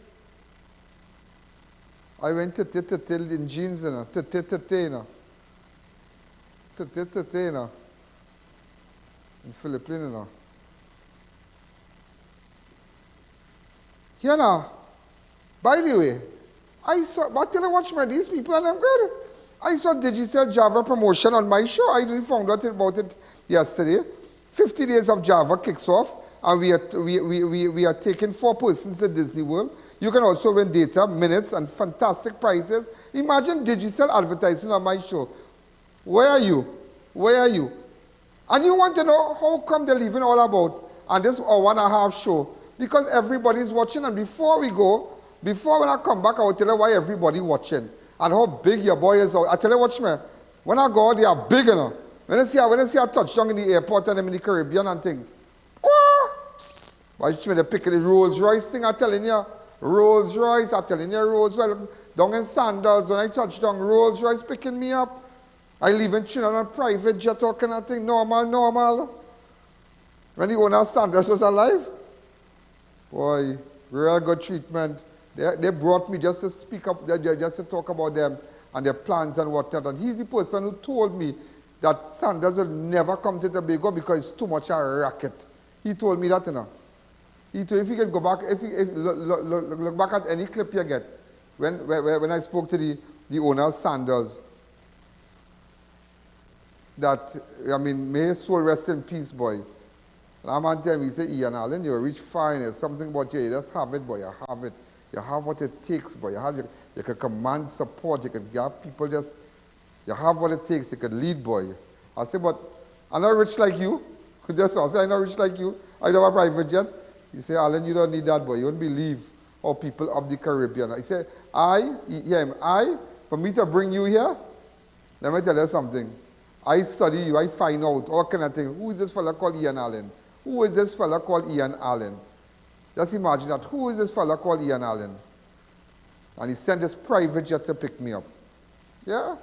I went to till in jeans, you know. In Philippines, you know. You know, by the way, but till I watch these people and I'm good. I saw Digital Java promotion on my show. I didn't found out about it yesterday. 50 days of Java kicks off, and we are taking 4 persons to Disney World. You can also win data, minutes, and fantastic prizes. Imagine digital advertising on my show. Where are you? Where are you? And you want to know how come they're leaving all about on this 1.5 show? Because everybody's watching, and before when I come back, I will tell you why everybody watching and how big your boy is. I tell you, watch me. When I go out, they are big enough. When I see a touchdown in the airport and I'm in the Caribbean and think, what? Watch me, they're picking the Rolls Royce thing, I'm telling you. Rolls Royce, I'm telling you, Rolls Royce. Down in Sandals, when I touch down, Rolls Royce picking me up. I live in Trinidad on a private jet, all kind of thing. Normal. When the owner of Sandals was alive, Boy, real good treatment. They brought me just to speak up, just to talk about them and their plans and whatnot. And he's the person who told me that Sanders will never come to Tobago because it's too much a racket. He told me that, you know. He told, if you can go back, look back at any clip you get, when I spoke to the owner of Sanders, that, I mean, may his soul rest in peace, boy. And I'm on time, he said, Ian Allen, you're rich fine, there's something about you just have it, boy, you have it. You have what it takes, boy. You can command support, you can give people just, you have what it takes, you can lead, boy. I said, but I'm not rich like you. Just I say, I'm not rich like you. I don't have a private jet. He said, Alan, you don't need that, boy. You won't believe how people of the Caribbean. He said, for me to bring you here, let me tell you something. I study you, I find out all kind of things. Who is this fella called Ian Allen? Who is this fella called Ian Allen? Just imagine that. Who is this fella called Ian Allen? And he sent his private jet to pick me up. Yeah?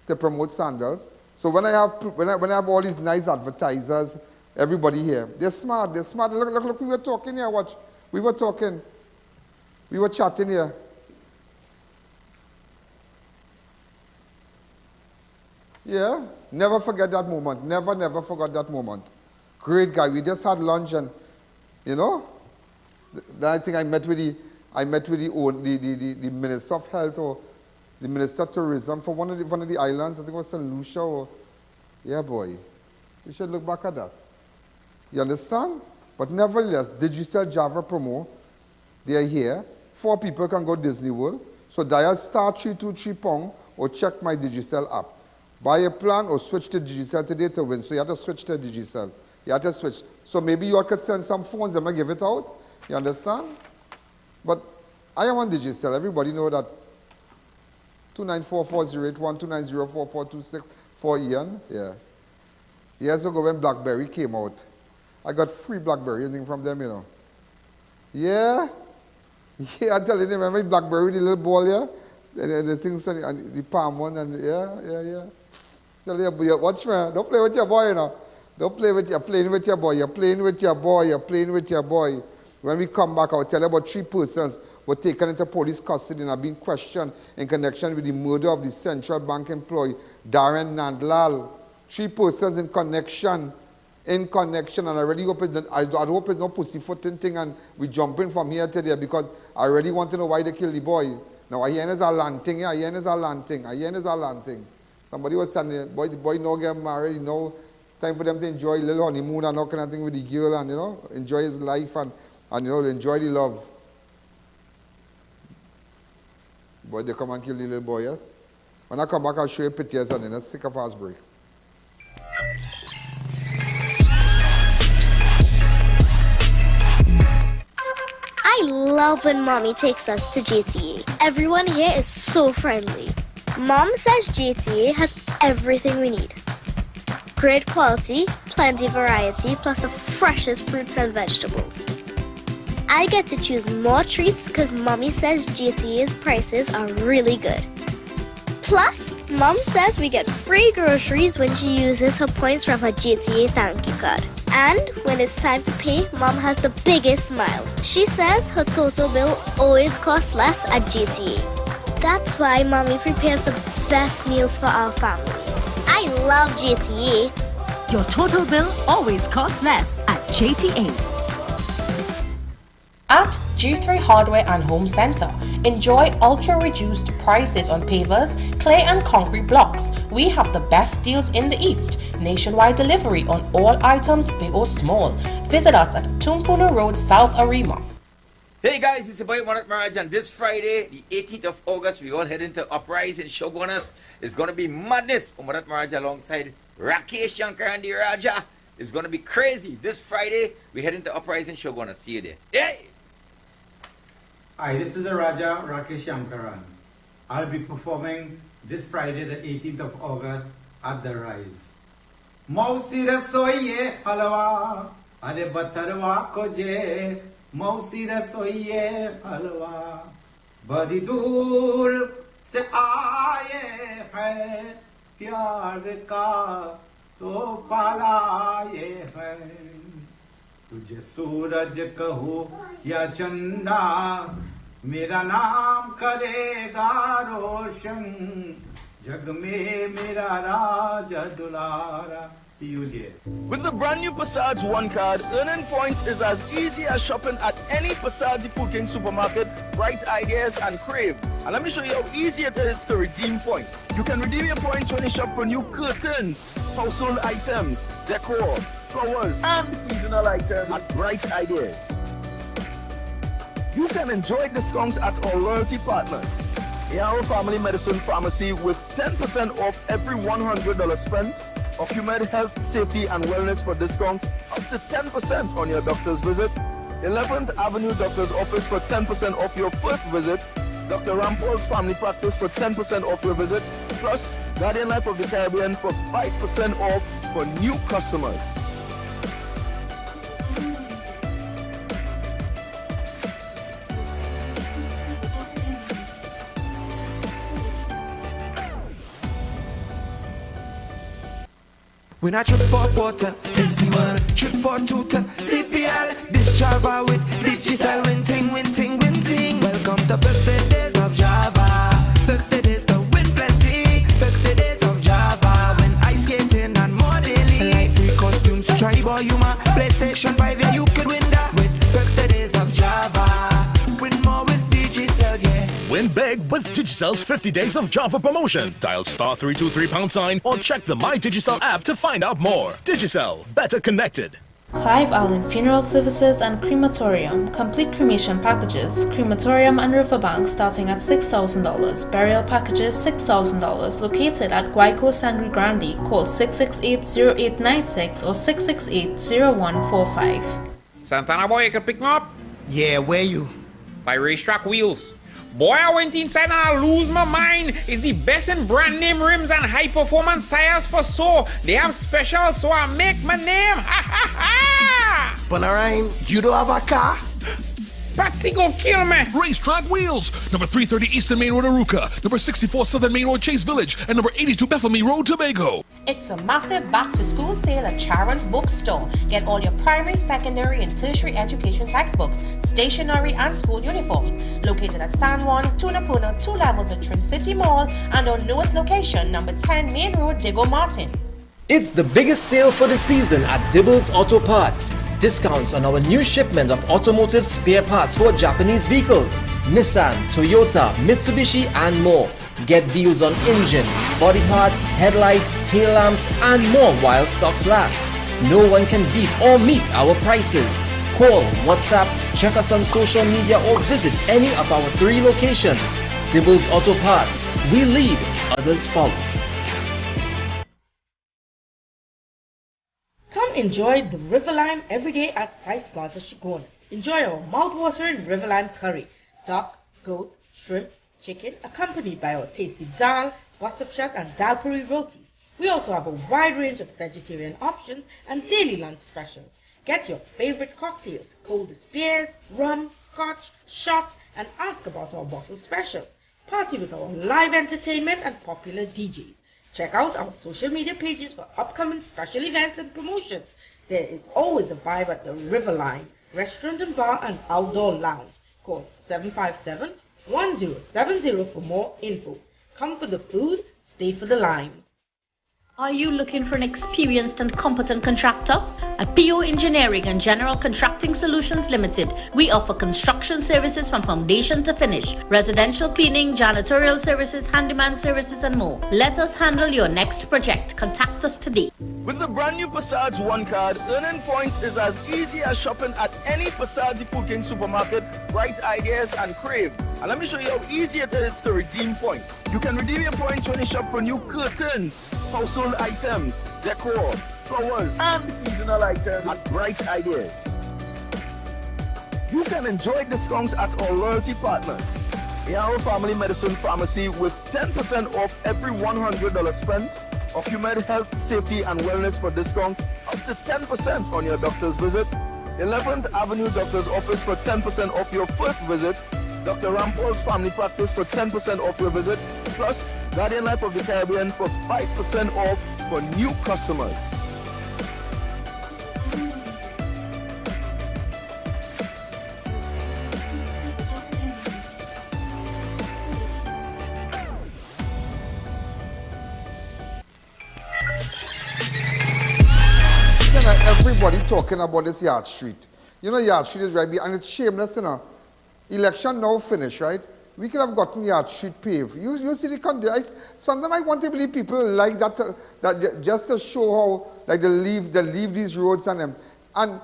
To promote Sanders. So when I have all these nice advertisers, everybody here, they're smart, they're smart. Look, we were talking here, watch. We were talking. We were chatting here. Yeah? Never forget that moment. Never forgot that moment. Great guy. We just had lunch and, you know, then I think I met with the Minister of Health or the Minister of Tourism for one of the islands. I think it was St. Lucia or, yeah, boy. You should look back at that. You understand? But nevertheless, Digicel Java Promo, they are here. 4 people can go Disney World. So dial *323# or check my Digicel app. Buy a plan or switch to Digicel today to win. So you have to switch to Digicel. You have to switch. So maybe you all could send some phones, they might give it out. You understand? But I am on Digicel. Everybody know that. 2944081, 2904426 for Ian. Yeah. Years ago when BlackBerry came out, I got free BlackBerry, anything from them, you know. Yeah. Yeah, I'm telling you, remember BlackBerry, the little ball, yeah? The things, and the palm one, and yeah. Tell you, watch me, don't play with your boy, you know. Don't play with, you're playing with your boy, you're playing with your boy. When we come back, I'll tell you about 3 persons were taken into police custody and are being questioned in connection with the murder of the Central Bank employee, Darren Nandlal. 3 persons in connection, and I really hope I hope it's no pussyfooting thing and we jumping from here to there because I really want to know why they killed the boy. Now, I.A.N is a land thing, yeah, I.A.N is a land thing. Somebody was telling me, the boy no get married, you know, time for them to enjoy a little honeymoon and all kind of thing with the girl and, you know, enjoy his life and you know, enjoy the love. Boy, they come and kill the little boy, yes? When I come back, I'll show you pictures and then let's take a fast break. I love when Mommy takes us to JTA. Everyone here is so friendly. Mom says JTA has everything we need. Great quality, plenty variety, plus the freshest fruits and vegetables. I get to choose more treats because Mommy says JTA's prices are really good. Plus, Mom says we get free groceries when she uses her points from her JTA thank you card. And when it's time to pay, Mom has the biggest smile. She says her total bill always costs less at JTA. That's why Mommy prepares the best meals for our family. I love JTA. Your total bill always costs less at JTA. At G3 Hardware and Home Center, enjoy ultra-reduced prices on pavers, clay and concrete blocks. We have the best deals in the East. Nationwide delivery on all items, big or small. Visit us at Tumpuna Road, South Arima. Hey guys, it's your boy Morat Maraj, and this Friday, the 18th of August, we all head into Uprising Shogunas. It's going to be madness. Morat Maraj alongside Rakesh Shankar and the Raja. It's going to be crazy. This Friday, we head into Uprising Shogunas. See you there. Hey! Hi, this is the Raja Rakesh Shankaran. I'll be performing this Friday, the 18th of August at the Rise. Mausi rasoiye halwa, ade batarwa koje. Mausi rasoiye halwa, badi dur se aaye hai, pyar ka to palaye hai. तुझे सूरज कहो या चंदा मेरा नाम करेगा रोशन जग में मेरा राजा दुलारा. See you there. With the brand new Passads One card, earning points is as easy as shopping at any Passads Food King supermarket, Bright Ideas and Crave. And let me show you how easy it is to redeem points. You can redeem your points when you shop for new curtains, household items, decor, flowers, and seasonal items at Bright Ideas. You can enjoy discounts at our loyalty partners. A.A.N Family Medicine Pharmacy with 10% off every $100 spent. Ocumed Health, Safety and Wellness for discounts up to 10% on your doctor's visit. 11th Avenue Doctor's Office for 10% off your first visit. Dr. Rampol's Family Practice for 10% off your visit. Plus, Guardian Life of the Caribbean for 5% off for new customers. When I trip for water, Disney World, trip for tutor, CPL, this Java with digital winting. Welcome to 50 days of Java, 50 days to win plenty, 50 days of Java, when ice skating and more daily. Like free costumes, tribe or Yuma, PlayStation 5, yeah, you could win that with 50 days of Java. Win more with Digicel, yeah. Win big with Digicel's 50 Days of Java promotion. Dial *323# or check the My Digicel app to find out more. Digicel, better connected. Clive Allen Funeral Services and Crematorium. Complete cremation packages. Crematorium and Riverbank starting at $6,000. Burial packages $6,000. Located at Guayco Sangre Grande. Call 668-0896 or 668-0145. Santana boy, you can pick me up? Yeah, where you? By Racetrack Wheels. Boy, I went inside and I lose my mind. It's the best in brand name rims and high performance tires for so. They have specials, so I make my name. Ha ha ha! Panarine, you don't have a car? Patsy go kill me. Racetrack Wheels. Number 330 Eastern Main Road, Moruga. Number 64 Southern Main Road, Chase Village. And number 82 Bethany Road, Tobago. It's a massive back-to-school sale at Charon's Bookstore. Get all your primary, secondary, and tertiary education textbooks, stationery, and school uniforms. Located at San Juan, Tunapuna, 2 levels at Trin City Mall, and our newest location, number 10 Main Road, Diego Martin. It's the biggest sale for the season at Dibbles Auto Parts. Discounts on our new shipment of automotive spare parts for Japanese vehicles, Nissan, Toyota, Mitsubishi, and more. Get deals on engine, body parts, headlights, tail lamps, and more while stocks last. No one can beat or meet our prices. Call, WhatsApp, check us on social media, or visit any of our 3 locations. Dibbles Auto Parts. We lead, others follow. Come enjoy the Riverline every day at Price Plaza Chaguanas. Enjoy our mouth-watering Riverline curry, duck, goat, shrimp, chicken, accompanied by our tasty dal, gossip shak, and dal puri rotis. We also have a wide range of vegetarian options and daily lunch specials. Get your favorite cocktails, coldest beers, rum, scotch, shots, and ask about our bottle specials. Party with our live entertainment and popular DJs. Check out our social media pages for upcoming special events and promotions. There is always a vibe at the Riverline, restaurant and bar and outdoor lounge. Call 757-1070 for more info. Come for the food, stay for the line. Are you looking for an experienced and competent contractor? At PO Engineering and General Contracting Solutions Limited, we offer construction services from foundation to finish, residential cleaning, janitorial services, handyman services, and more. Let us handle your next project. Contact us today. With the brand new Passads One card, earning points is as easy as shopping at any Passads Food King supermarket, Bright Ideas and Crave. And let me show you how easy it is to redeem points. You can redeem your points when you shop for new curtains, household items, decor, flowers, and seasonal items at Bright Ideas. You can enjoy discounts at our loyalty partners. A.A.N Family Medicine Pharmacy with 10% off every $100 spent. Ocumed Health, Safety and Wellness for discounts up to 10% on your doctor's visit. 11th Avenue Doctor's Office for 10% off your first visit. Dr. Rampol's Family Practice for 10% off your visit. Plus, Guardian Life of the Caribbean for 5% off for new customers. everybody talking about this Yard Street. You know Yard Street is right behind, and it's shameless, you know. Election now finished, right? We could have gotten Yard Street paved. You see the condition. Sometimes I want to believe people like that, that just to show how like they leave these roads and them. And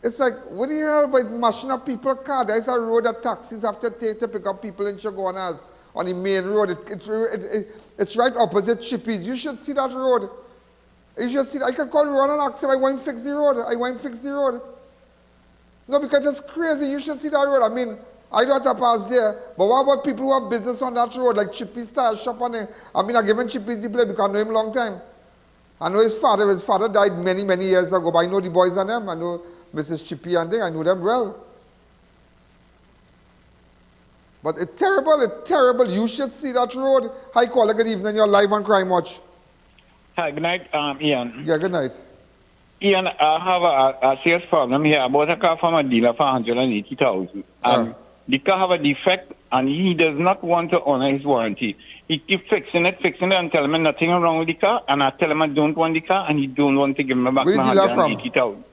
it's like, what the hell by mashing up people's car? There's a road that taxis have to take to pick up people in Chaguanas on the main road. It's right opposite Chippies. You should see that road. You should see. I can call Ron and ask him, I want to fix the road. I want to fix the road. No, because it's crazy. You should see that road. I mean, I don't have to pass there. But what about people who have business on that road, like Chippy's Tire Shop on there? I mean, I've given Chippy's the play because I know him a long time. I know his father. His father died many, many years ago, but I know the boys and them. I know Mrs. Chippy and them. I know them well. But it's terrible. You should see that road. Hi, caller. Good evening. You're live on Crime Watch. Hi, good night, Ian. Yeah, good night. Ian, I have a serious problem here. I bought a car from a dealer for $180,000. The car have a defect, and he does not want to honor his warranty. He keeps fixing it, and telling me nothing wrong with the car, and I tell him I don't want the car, and he don't want to give me back my $180,000.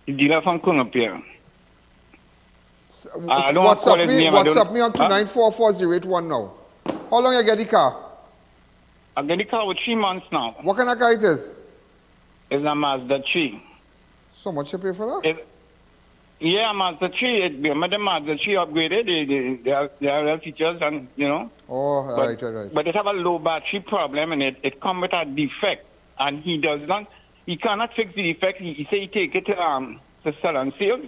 The dealer from Kunapia. I don't want to call his name. WhatsApp me on 2944081 now. How long you get the car? I get the car with 3 months now. What kind of car it is? It's a Mazda 3. So much you pay for that? Yeah, Mazda 3. The Mazda 3 upgraded. They have real features, and you know. Oh, right. But it have a low battery problem, and it comes with a defect, and he cannot fix the defect. He say he take it to sell and sales,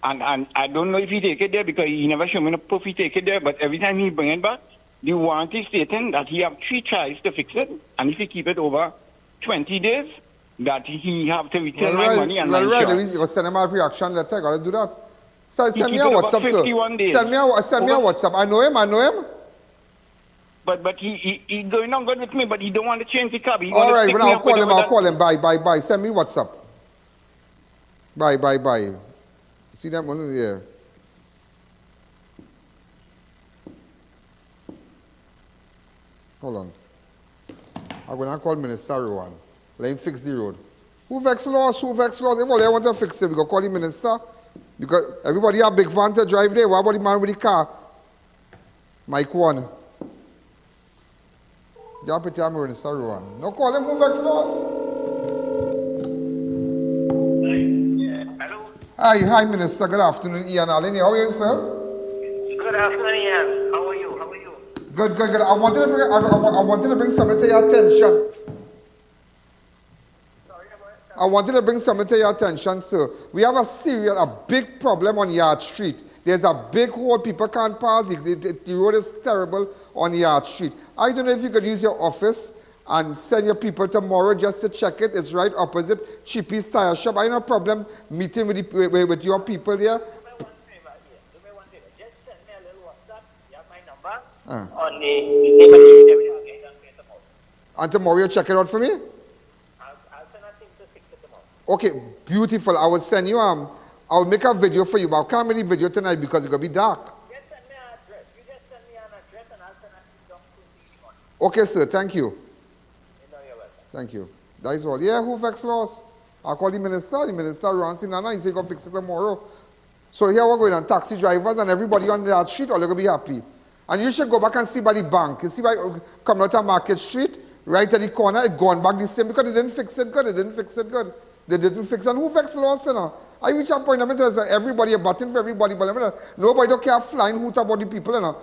and I don't know if he take it there because he never show me no proof he take it there. But every time he bring it back, the warranty stating that he have 3 tries to fix it, and if he keep it over 20 days, that he have to return my money and my insurance. You send him a reaction letter. I got to do that. So send me a WhatsApp, sir. Send me a WhatsApp. I know him. But he going on good with me, but he don't want to change the car. All right, well, I'll call him. Bye. Send me WhatsApp. Bye. See that one? Yeah. Hold on. I'm going to call Minister Rowan. Let him fix the road. Who vex laws? If they want to fix it, we go call the minister. Because everybody have big van to drive there. What about the man with the car? Mike one. Deputy Minister Rowan. No call him who vex laws. Hello. Hi, Minister. Good afternoon, Ian Allen. How are you, sir? Good afternoon, Ian. How are you? Good. I wanted to bring something to your attention. I wanted to bring something to your attention, sir. We have a big problem on Yard Street. There's a big hole. People can't pass. The road is terrible on Yard Street. I don't know if you could use your office and send your people tomorrow just to check it. It's right opposite Chippy's Tire Shop. I have no problem meeting with your people there. On the and tomorrow you check it out for me? I'll send a team to fix it tomorrow. Okay, beautiful. I will send you, I'll make a video for you, but I can't make the video tonight because it's going to be dark. Just send me an address. You just send me an address and I'll send a team down to the morning. Okay, sir. Thank you. You're welcome. Thank you. That is all. Yeah, who vex laws? I'll call the minister. The minister runs in and he says he's going to fix it tomorrow. So here we're going on taxi drivers and everybody on that street, all going to be happy. And you should go back and see by the bank. You see by coming out of Market Street, right at the corner, it gone back the same because they didn't fix it good. They didn't fix it. And who vex laws, you know? I reach a point, everybody, a button for everybody, but nobody don't care flying hoot about the people, you know.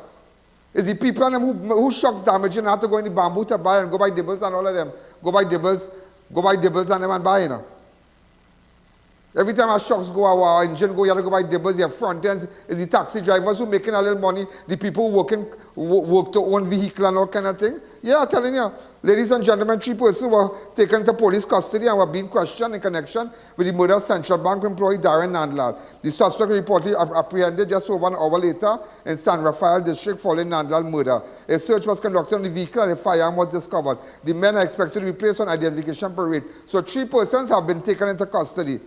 It's the people and them who shocks damage and have to go in the bamboo to buy and go buy dibbles and all of them. Go buy dibbles and them and buy, you know. Every time our shocks go, our engine go, you have to go buy dibbles, your front ends. It's the taxi drivers who making a little money, the people who work to own vehicle and all kind of thing. Yeah, I'm telling you. Ladies and gentlemen, 3 persons were taken into police custody and were being questioned in connection with the murder of Central Bank employee Darren Nandlal. The suspect reportedly apprehended just over an hour later in San Rafael district following Nandlal's murder. A search was conducted on the vehicle and a firearm was discovered. The men are expected to be placed on identification parade. So 3 persons have been taken into custody.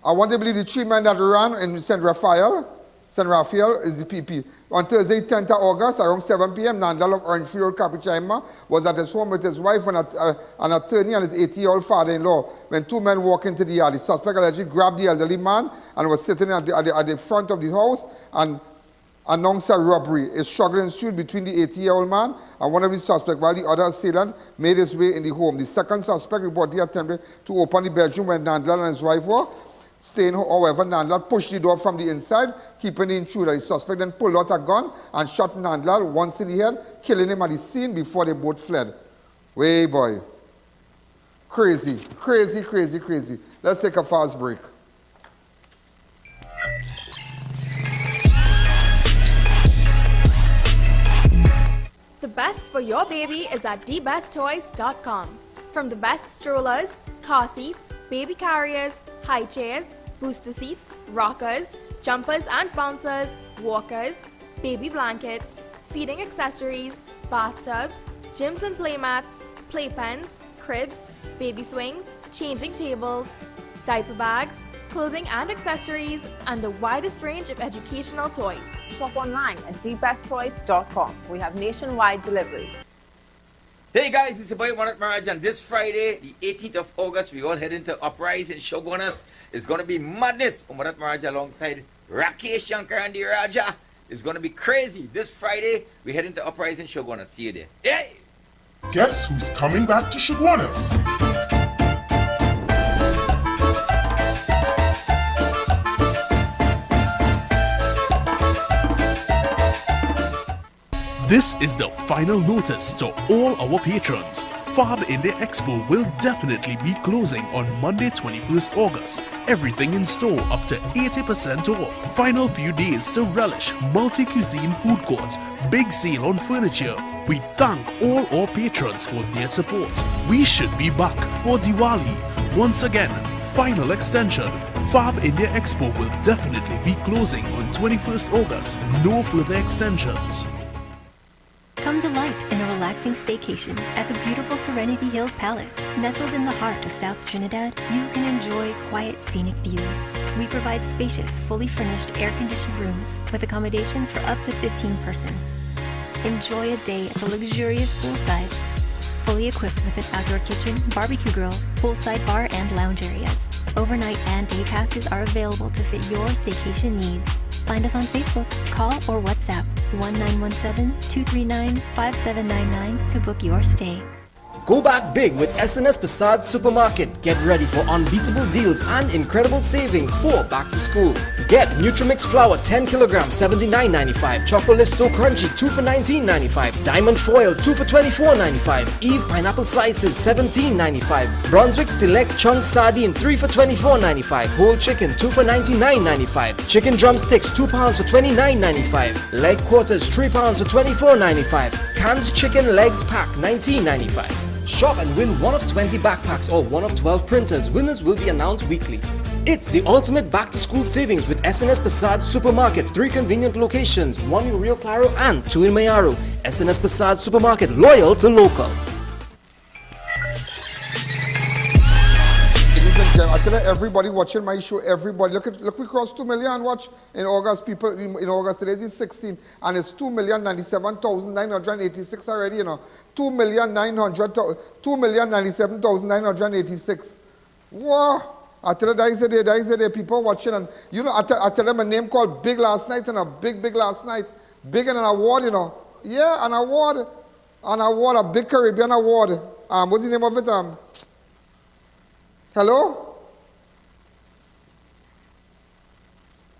I want to believe the 3 men that ran in St. Raphael St. Raphael is the PP. On Thursday, 10th of August, around 7 p.m., Nandlal of Orange Free Road, Capichaima, was at his home with his wife and an attorney and his 80-year-old father-in-law. When two men walked into the yard, the suspect allegedly grabbed the elderly man and was sitting at the front of the house and announced a robbery. A struggle ensued between the 80-year-old man and one of the suspects, while the other assailant made his way in the home. The second suspect reportedly attempted to open the bedroom where Nandlal and his wife were staying. However, Nandlal pushed the door from the inside, keeping the intruder. The suspect then pulled out a gun and shot Nandlal once in the head, killing him at the scene before they both fled. Way boy. Crazy, crazy, crazy, crazy. Let's take a fast break. The best for your baby is at thebesttoys.com. From the best strollers, car seats, baby carriers, high chairs, booster seats, rockers, jumpers and bouncers, walkers, baby blankets, feeding accessories, bathtubs, gyms and playmats, playpens, cribs, baby swings, changing tables, diaper bags, clothing and accessories, and the widest range of educational toys. Shop online at thebesttoys.com. We have nationwide delivery. Hey guys, it's your boy Morat Maraj, and this Friday, the 18th of August, we all head into Uprising Shogunas. It's going to be madness. Morat Maraj alongside Rakesh Shankar and the Raja. It's going to be crazy. This Friday, we head into Uprising Shogunas. See you there. Hey! Guess who's coming back to Shogunas? This is the final notice to all our patrons. Fab India Expo will definitely be closing on Monday 21st August. Everything in store up to 80% off. Final few days to relish multi-cuisine food court. Big sale on furniture. We thank all our patrons for their support. We should be back for Diwali. Once again, final extension. Fab India Expo will definitely be closing on 21st August. No further extensions. Come delight in a relaxing staycation at the beautiful Serenity Hills Palace. Nestled in the heart of South Trinidad, you can enjoy quiet, scenic views. We provide spacious, fully furnished, air-conditioned rooms with accommodations for up to 15 persons. Enjoy a day at the luxurious poolside, fully equipped with an outdoor kitchen, barbecue grill, poolside bar, and lounge areas. Overnight and day passes are available to fit your staycation needs. Find us on Facebook, call or WhatsApp 1917-239-5799 to book your stay. Go back big with SNS Passad Supermarket. Get ready for unbeatable deals and incredible savings for back to school. Get Nutrimix flour 10 kilograms $79.95, Chocolisto Crunchy 2 for $19.95, Diamond Foil 2 for $24.95, Eve Pineapple Slices $17.95, Brunswick Select Chunk Sardine 3 for $24.95, Whole Chicken 2 for $99.95, Chicken Drumsticks 2 pounds for $29.95, Leg Quarters 3 pounds for $24.95, Canned Chicken Legs Pack $19.95. Shop and win one of 20 backpacks or one of 12 printers. Winners will be announced weekly. It's the ultimate back-to-school savings with SNS Passad Supermarket. 3 convenient locations, 1 in Rio Claro and 2 in Mayaro. SNS Passad Supermarket, loyal to local. I tell you, everybody watching my show, everybody, look, we crossed 2 million watch in August. People in August, today is 16, and it's 2,097,986 already, you know. 2,097,986. Wow. I tell you, that is a day, people watching, and you know, I tell them a name called Big last night, and a big last night. Big and an award, you know. Yeah, an award, a big Caribbean award. What's the name of it? Hello?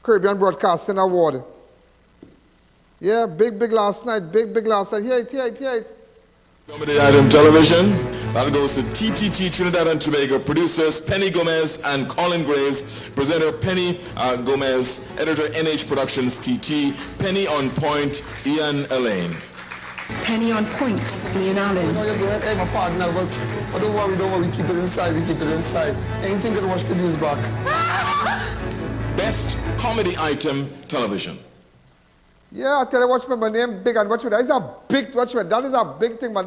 Caribbean Broadcasting Award. Yeah, big last night, big last night. Hear it. Comedy item television. That goes to TTT Trinidad and Tobago. Producers Penny Gomez and Colin Grace. Presenter Penny Gomez. Editor NH Productions TT. Penny on Point, I.A.N. Elaine. Penny on Point, I.A.N. Allen. Hey, my partner, but don't worry, keep it inside, Anything good watch could use back. Best comedy item television. Yeah, I tell you, watch me, my name big, and watch me, that is a big thing, my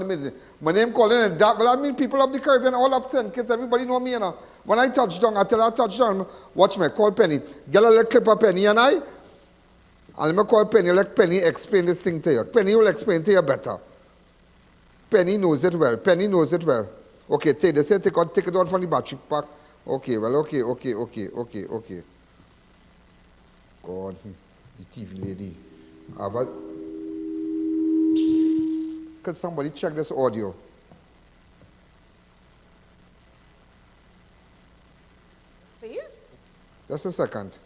name calling it that, but I mean people of the Caribbean, all up 10 kids, everybody know me, you know. When I touch down, I tell her I touch down, watch me, call Penny, get a little clip of Penny, and I And let me call Penny, let Penny explain this thing to you. Penny will explain to you better. Penny knows it well. Penny knows it well. Okay, take it out from the battery pack. Okay, well, okay. God, the TV lady. Could somebody check this audio? Please? Just a second.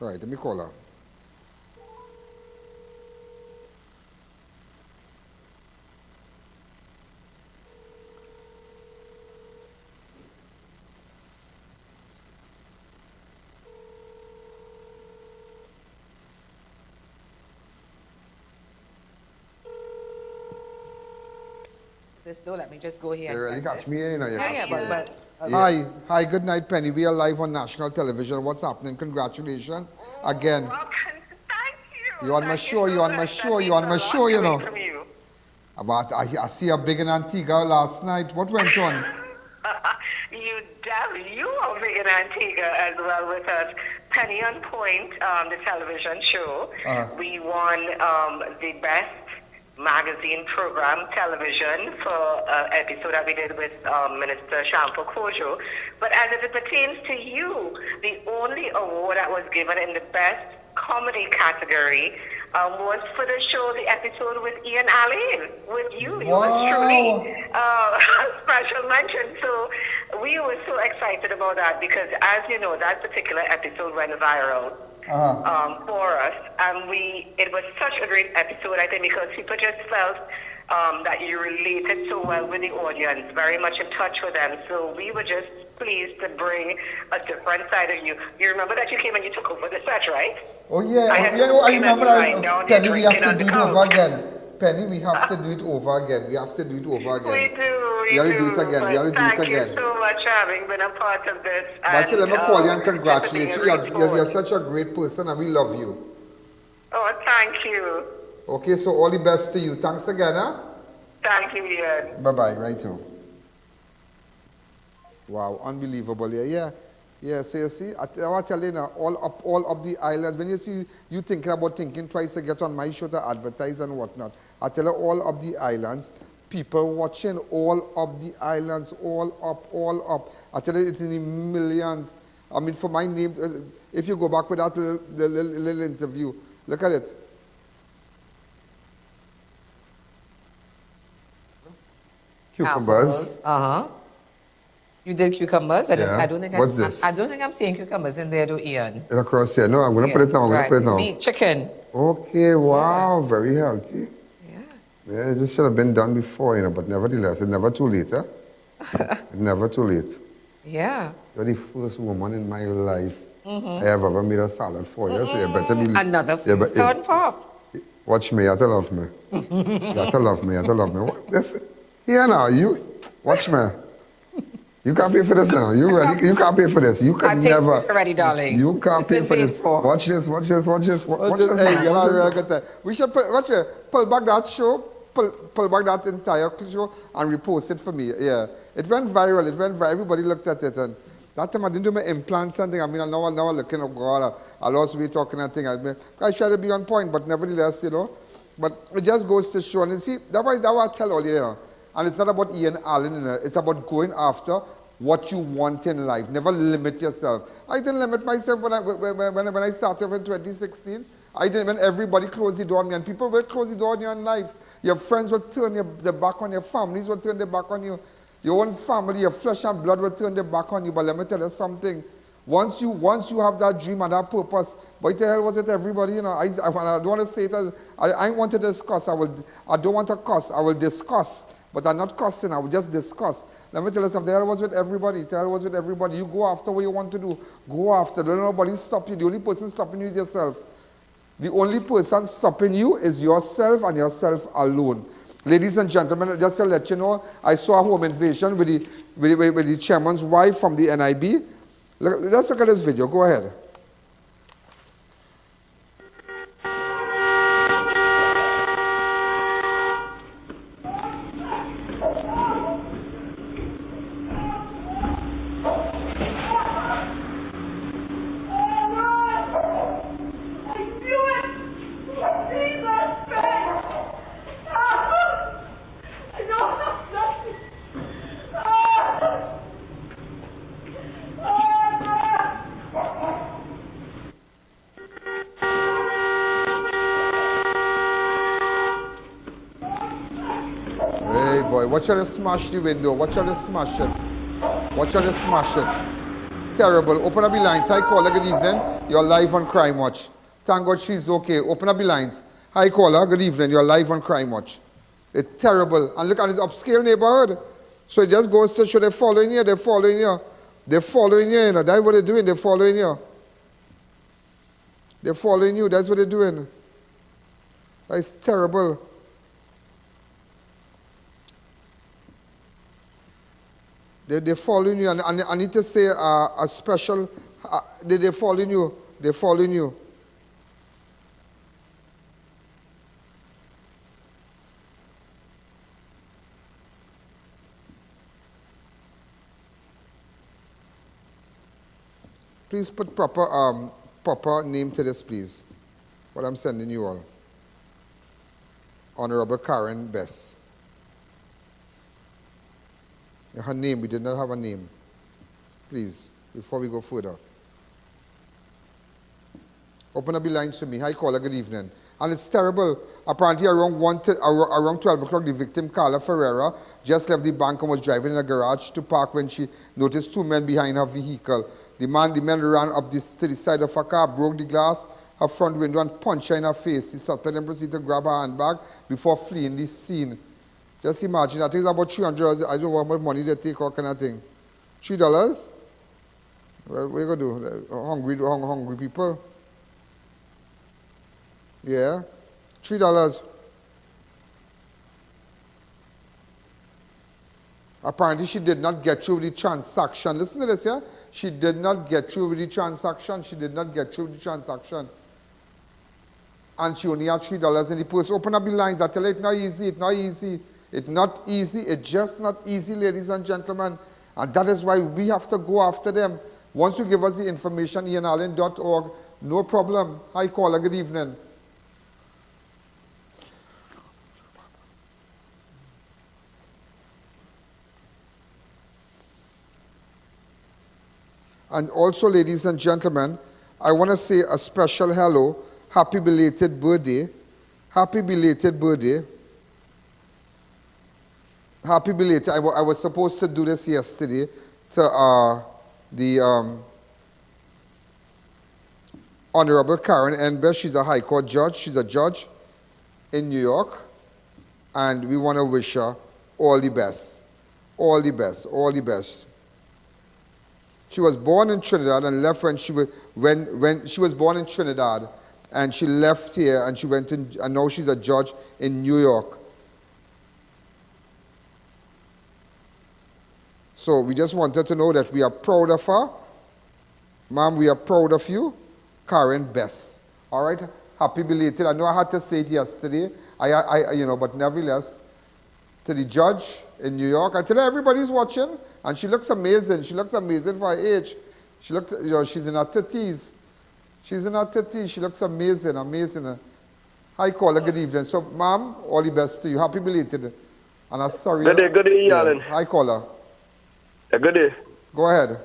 Right, let me call her. Don't let me just go here. You really catch me here, you know. Hi, good night, Penny. We are live on national television. What's happening? Congratulations again. You're on my show, you know. But I see a big in Antigua last night. What went on? You are big in Antigua as well with us. Penny on Point, the television show. We won the best magazine program television for an episode that we did with Minister Shampo Kojo. But as it pertains to you, the only award that was given in the best comedy category was for the show, the episode with I.A.N. with you. You were truly a special mention. So we were so excited about that because, as you know, that particular episode went viral. For us, and it was such a great episode, I think, because people just felt that you related so well with the audience, very much in touch with them. So we were just pleased to bring a different side of you. You remember that you came and you took over the set, right? Oh yeah, I remember that. Penny, we have to do it over again. Penny, we have to do it over again. We have to do it over again. We do. We have to do it again. We have to do it again. Thank you so much for having been a part of this. But let me call you and congratulate you. You're such a great person and we love you. Oh, thank you. Okay, so all the best to you. Thanks again, huh? Thank you, Ian. Bye-bye, righto. Wow, unbelievable. Yeah, so you see, I tell you now, all up the islands, when you see you thinking twice to get on my show to advertise and whatnot, I tell you all up the islands, people watching all up the islands, all up. I tell you it's in the millions. I mean, for my name, if you go back with that little interview, look at it. Cucumbers. You did cucumbers? I don't think What's this? I don't think I'm seeing cucumbers in there, though, Ian. It's across here. No, I'm going to put it now. I'm going to put it now. Meat, chicken. Okay, wow, very healthy. Yeah, this should have been done before, you know, but nevertheless, it's never too late, huh? It's never too late. Yeah. You're the first woman in my life I have ever made a salad for you, so you better be... Another food starting off. Watch me, you have to love me. You have to love me, you have to love me. Here now, watch me. You can't pay for this now. You can't pay for this. You can never. I paid already, darling. You can't pay for this. Watch this. Hey, we should pull back that show, pull back that entire show and repost it for me. Yeah. It went viral. Everybody looked at it. And that time I didn't do my implants and thing. I mean, now I'm looking, oh God, I lost weight talking and thing. I try to be on point, but nevertheless, you know. But it just goes to show. And you see, that's why I tell all you, you know. And it's not about Ian Allen, you know, it's about going after what you want in life. Never limit yourself. I didn't limit myself when I started in 2016. I didn't, when everybody closed the door on me, and people will close the door on you in life. Your friends will turn their back on you, your families will turn their back on you. Your own family, your flesh and blood will turn their back on you. But let me tell you something. Once you have that dream and that purpose, what the hell was it, everybody? You know, I don't want to say it as, I want to discuss. I don't want to cuss. I will discuss. But I'm not cussing, I will just discuss. Let me tell you something, the hell was with everybody. The hell was with everybody. You go after what you want to do. Go after. Don't let nobody stop you. The only person stopping you is yourself. The only person stopping you is yourself and yourself alone. Ladies and gentlemen, just to let you know, I saw a home invasion with the chairman's wife from the NIB. Let's look at this video. Go ahead. boy. Watch out to smash the window. Watch out to smash it. Watch out to smash it. Terrible. Open up the lines. Hi, caller. Good evening. You're live on Crime Watch. Thank God she's okay. Open up the lines. Hi, caller. Good evening. You're live on Crime Watch. It's terrible. And look at this upscale neighborhood. So it just goes to show they're following you. They're following you. They're following you. You know, that's what they're doing. They're following you. They're following you. That's what they're doing. That's terrible. They're following you. And I need to say a special, they're following you. They're following you. Please put proper name to this, please. What I'm sending you all. Honorable Karen Bess. Her name, we did not have a name. Please, before we go further. Open up the lines to me. Hi, caller, good evening. And it's terrible. Apparently around 12 o'clock, the victim, Carla Ferreira, just left the bank and was driving in a garage to park when she noticed two men behind her vehicle. The men ran up to the side of her car, broke the glass, her front window, and punched her in her face. The suspect then proceeded to grab her handbag before fleeing the scene. Just imagine, I think it's about $300. I don't know how much money they take, all kind of thing. $3? Well, what are you going to do? Hungry people? Yeah? $3. Apparently, she did not get through with the transaction. Listen to this, yeah? She did not get through with the transaction. She did not get through with the transaction. And she only had $3 in the purse. Open up the lines. I tell you, it's not easy. It's not easy. It's not easy. It's just not easy, ladies and gentlemen. And that is why we have to go after them. Once you give us the information, ianinallen.org, no problem. Hi, caller. Good evening. And also, ladies and gentlemen, I want to say a special hello. Happy belated birthday. Happy belated birthday. Happy belated. I was supposed to do this yesterday to the Honorable Karen N. She's a High Court judge. She's a judge in New York. And we want to wish her all the best. All the best. All the best. She was born in Trinidad and left when she was born in Trinidad, and she left here and she went in, and now she's a judge in New York. So we just wanted to know that we are proud of her. Ma'am, we are proud of you. Karen Bess. All right? Happy belated. I know I had to say it yesterday, but nevertheless, to the judge in New York, I tell her everybody's watching. And she looks amazing. She looks amazing for her age. She looks, she's in her 30s. She's in her 30s. She looks amazing, amazing. Hi, caller. Good evening. So, ma'am, all the best to you. Happy belated. And I'm sorry. Good day, Erin. Hi, caller. Good day. Go ahead.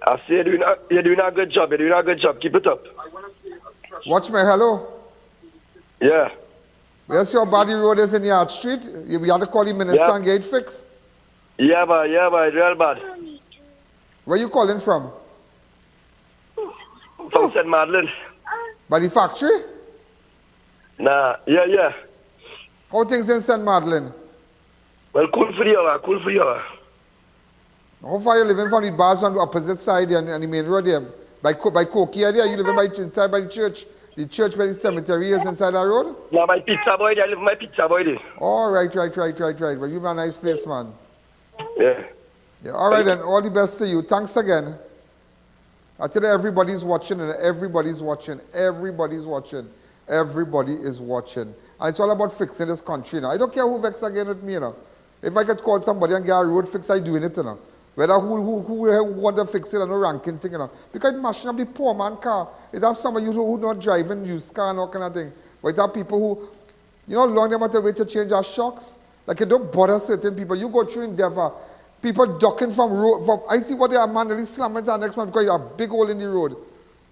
I say you're doing a good job. You're doing a good job. Keep it up. Watch me. Hello. Yeah. Where's your body road is in Yard Street? We have to call the minister and get it fixed. Yeah, but real bad. Where you calling from? From St. Madeleine. By the factory? Nah, yeah. How things in St. Madeleine? Well, cool for you, cool for you. How far you living from the bars on the opposite side and the main road there? By Kokia there? You living inside by the church? The church where the cemetery is inside that road? No, my pizza boy there. I live in my pizza boy there. Oh, right. Well, you have a nice place, man. Yeah. All right, then. All the best to you. Thanks again. I tell you, everybody's watching, and everybody's watching. Everybody's watching. Everybody is watching. And it's all about fixing this country, I don't care who vexes again with me, If I could call somebody and get a road fix, I'm doing it, Whether who want to fix it or no ranking thing, Because it's mashing up the poor man car. It has some of you who not driving used car and all kind of thing. But it have people who, long they have to wait to change our shocks. Like, it don't bother certain people. You go through Endeavour, people ducking from road. I see what they are manually slamming to the next one because you have a big hole in the road.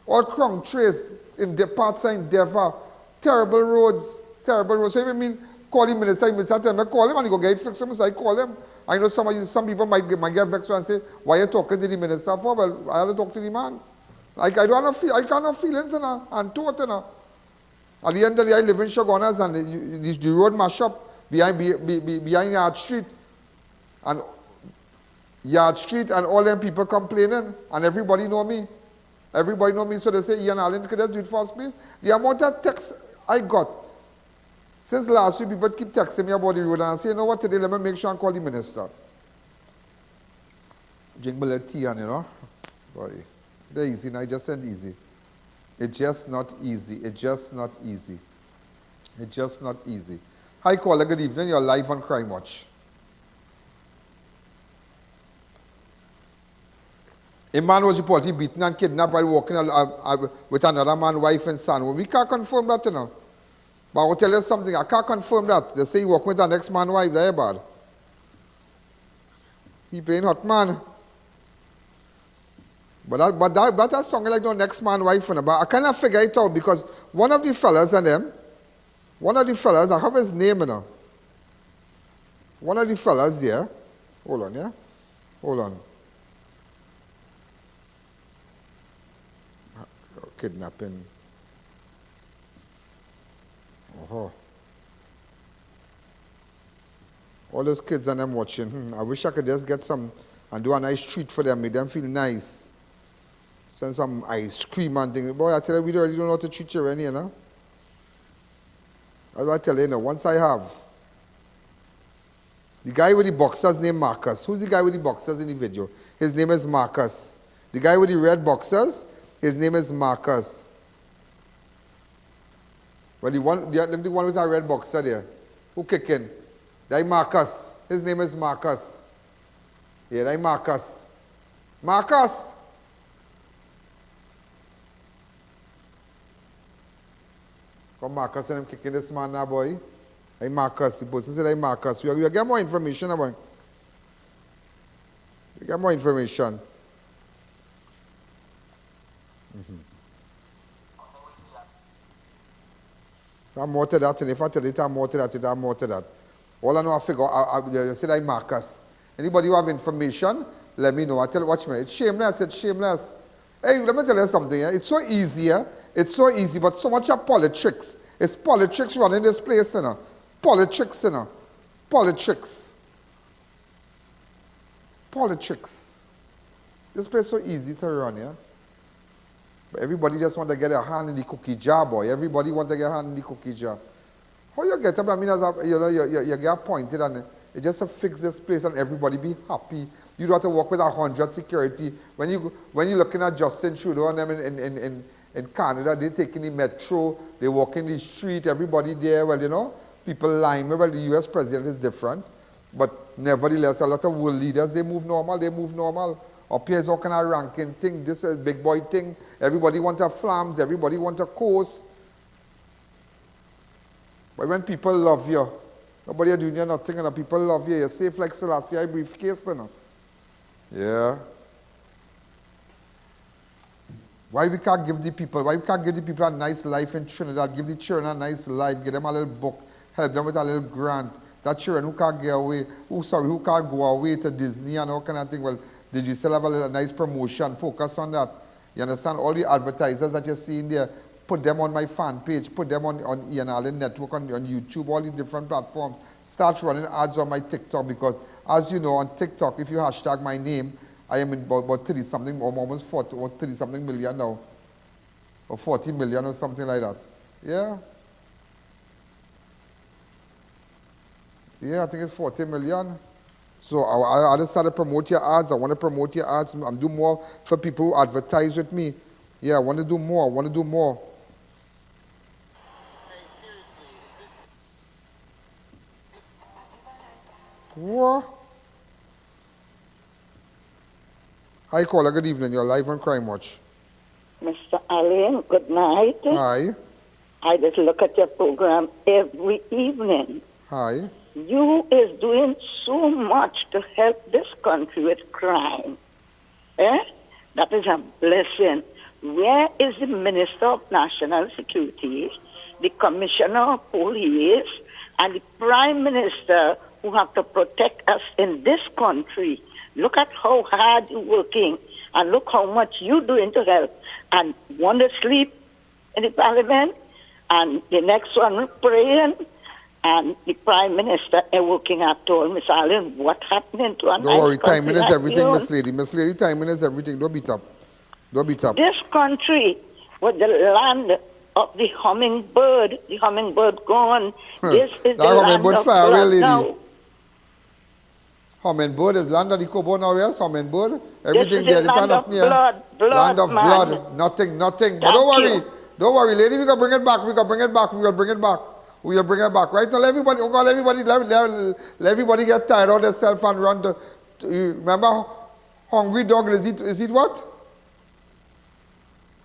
All crown trays in the parts of Endeavour. Terrible roads. So if you mean call the minister tell me, call him and he go get it fixed. So I call him. I know some people might get vexed and say, why are you talking to the minister for? Well, I have to talk to the man. I can't have feelings and thought. At the end of the day, I live in Shogunas and the road mash up behind Yard Street. And Yard Street and all them people complaining and everybody know me. Everybody know me, so they say, I.A.N, could just do it for us, please? The amount of text I got, since last week, people keep texting me about the road, and I say, you know what, today, let me make sure and call the minister. Drink a little tea, and you know, boy, they're easy, now I just said easy. It's just not easy. It's just not easy. It's just not easy. Hi, caller, good evening. You're live on Crime Watch. A man was reportedly beaten and kidnapped while walking with another man's wife and son. Well, we can't confirm that, you know. But I will tell you something, I can't confirm that. They say he walked with the next man's wife, there, bad. He playing hot man. But that sounded like no next man's wife, but I cannot figure it out because one of the fellas and them, I have his name, you know. One of the fellas there, hold on, yeah? Hold on. Kidnapping. Oh. All those kids and them watching. I wish I could just get some and do a nice treat for them, make them feel nice. Send some ice cream and things. Boy, I tell you, we really don't know how to treat you, you know. That's what I tell you, once I have. The guy with the boxers named Marcus. Who's the guy with the boxers in the video? His name is Marcus. The guy with the red boxers, his name is Marcus. But the one with a red boxer there, who kicking? That Marcus. His name is Marcus. Yeah, that Marcus. Marcus! Come Marcus and I'm kicking this man now, boy. Hey Marcus, the person said, hey Marcus. We get more information about it. We get more information. I'm more to that, and if I tell it, I'm more to that, I'm more to that. All I know, I figure, they say like Marcus. Anybody who have information, let me know. I tell you, watch me, it's shameless, it's shameless. Hey, let me tell you something, yeah? It's so easy, yeah? It's so easy, but so much of politics. It's politics running this place, you know. Politics, you know. Politics. Politics. This place is so easy to run, yeah? But everybody just want to get a hand in the cookie jar, boy. Everybody want to get a hand in the cookie jar. How you get up? I mean, as a, you know, you get appointed and it just to fix this place and everybody be happy. You don't have to work with 100 security. When you're looking at Justin Trudeau and them in Canada, they taking the metro, they walk in the street, everybody there. Well, you know, people lying. Well, the U.S. president is different. But nevertheless, a lot of world leaders, they move normal. Up here is all kind of ranking thing. This is a big boy thing. Everybody want a flams. Everybody want a course. But when people love you, nobody are doing you nothing, and people love you. You're safe like Selassie briefcase, you know. Yeah. Why we can't give the people a nice life in Trinidad? Give the children a nice life. Give them a little book. Help them with a little grant. That children who can't get away, who can't go away to Disney and all kind of thing. Well, did you still have a nice promotion? Focus on that. You understand? All the advertisers that you're seeing there, put them on my fan page, put them on I.A.N Network, on YouTube, all the different platforms. Start running ads on my TikTok because, as you know, on TikTok, if you hashtag my name, I am in about 30-something, or almost 40, or 30-something million now. Or 40 million or something like that. Yeah? Yeah, I think it's 40 million. So I decided to promote your ads. I want to promote your ads. I'm doing more for people who advertise with me. Yeah, I want to do more. What? Hi, caller. Good evening. You're live on Crime Watch. Mr. I.A.N, good night. Hi. I just look at your program every evening. Hi. You is doing so much to help this country with crime. That is a blessing. Where is the Minister of National Security, the Commissioner of Police, And the Prime Minister who have to protect us in this country, look at how hard you're working and look how much you're doing to help. And want to sleep in the Parliament, and the next one praying, and the Prime Minister is working at all. Miss Allen, what happening to a Don't worry, timing is like everything, you? Miss Lady. Miss Lady, timing is everything. Don't beat up. Don't beat up. This country was the land of the hummingbird gone. This is That the land hummingbird of fly away, blood lady. now. Hummingbird is land of the Kobo now, yes? Hummingbird. This Everything is there, the they land turn up of near. blood, Land of man. blood. Nothing. But Thank don't worry. you. Don't worry, lady. We can bring it back. We will bring it back. Right now, everybody, oh God, let everybody get tired of themselves and run you remember, hungry dog is it what?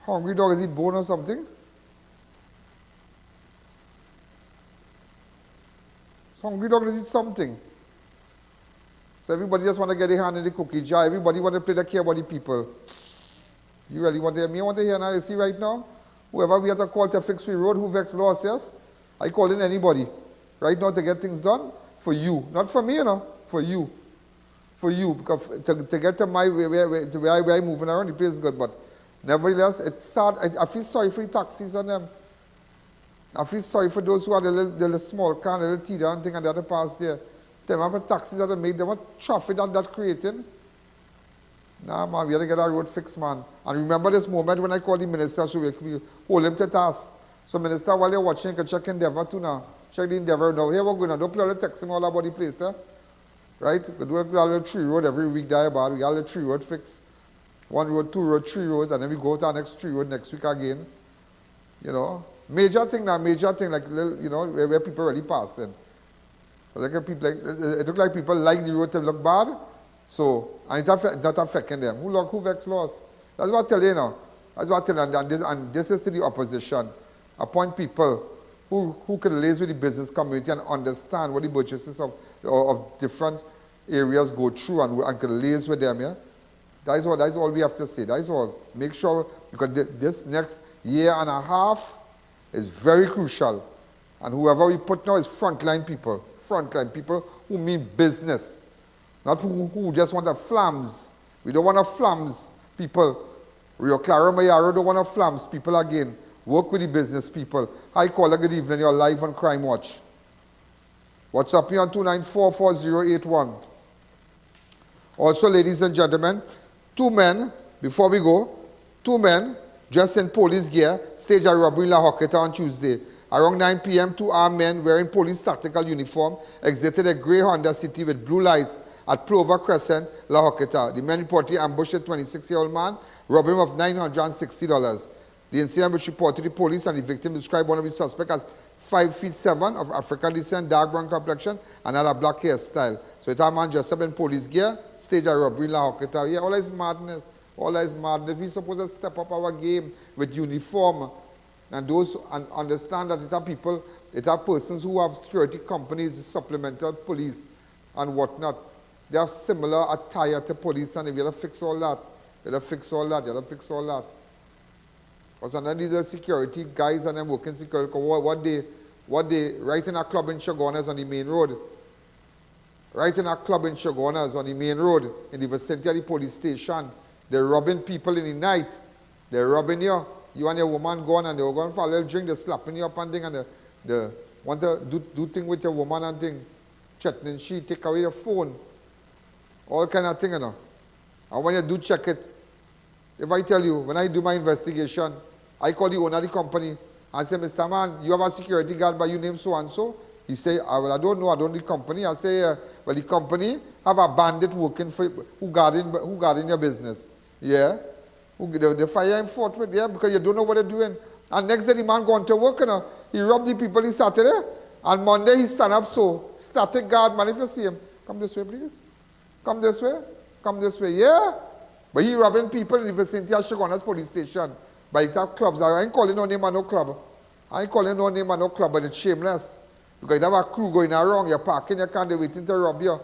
Hungry dog is it bone or something? Hungry dog is it something? So everybody just want to get their hand in the cookie jar. Everybody want to play the care about the people. You really want to hear me? I want to hear now. You see right now? Whoever we have to call to fix the road, who vex laws, yes? I call in anybody right now to get things done for you. Not for me, you know. For you. For you. Because to get to my where I'm moving around, the place is good. But nevertheless, it's sad. I feel sorry for the taxis on them. I feel sorry for those who are the little small car, the little teeter and thing and the other parts there. Them have taxis that are made, them what traffic that creating. Nah, man, we have to get our road fixed, man. And remember this moment when I called the minister, so we hold him to task. So, minister, while you're watching, you can check Endeavour too now. Check the Endeavour now. Here we're going on. Don't play all the texting all about the place, eh? Right? We do a tree road every week there about. We got a tree road fixed. 1 road, 2 road, 3 roads, and then we go to our next tree road next week again. You know? Major thing, like, you know, where people really pass in. It look like people like the road to look bad. So, and it's not affecting them. Who vex laws? That's what I tell you now. That's what I tell you. And this is to the opposition. Appoint people who can liaise with the business community and understand what the budgets of different areas go through and can liaise with them. Yeah? That is all we have to say. That is all. Make sure, because this next year and a half is very crucial. And whoever we put now is frontline people. Frontline people who mean business. Not who just want to flams. We don't want to flams people. Rio Clara Mayaro don't want to flams people again. Work with the business people. Hi, caller, good evening. You're live on Crime Watch. What's up here on 2944081? Also, ladies and gentlemen, 2 men, before we go, 2 men dressed in police gear staged a robbery in La Hoqueta on Tuesday. Around 9 p.m., 2 armed men wearing police tactical uniform exited a grey Honda City with blue lights at Plover Crescent, La Hoqueta. The men reportedly ambushed a 26-year-old man, robbing him of $960. The incident was reported to the police, and the victim described one of the suspects as 5'7" of African descent, dark brown complexion, and had a black hairstyle. So it's a man dressed up in police gear, staged a robbery in La Hoqueta. Yeah, all that is madness. All that is madness. We're supposed to step up our game with uniform. And those understand that it are persons who have security companies, supplemental police, and whatnot. They have similar attire to police, and if you have to fix all that, you have to fix all that, you have to fix all that. Because then these are security guys and them working security. What they right in a club in Chagonas on the main road. Right in a club in Chagonas on the main road, in the vicinity of the police station. They're robbing people in the night. They're robbing you. You and your woman gone and they were going for a little drink, they're slapping you up and thing, and they want to do thing with your woman and thing. Threatening she, take away your phone. All kind of thing, you know. And when you do check it, if I tell you, when I do my investigation, I call the owner of the company and say, Mr. Man, you have a security guard by your name so-and-so? He say, well, I don't know the company. I say, well, the company have a bandit working for who guarding your business. Yeah? They fire him forthwith, yeah, because you don't know what they're doing. And next day the man gone to work, you know. He robbed the people on Saturday, and Monday he stand up so. Static guard, man, if you see him, come this way, please. Come this way. Come this way, yeah. But he robbing people in the vicinity of Chagonas police station. By the clubs. I ain't calling no name of no club. I ain't calling no name of no club, but it's shameless. Because you have a crew going around, you're parking your car, they're waiting to rob you.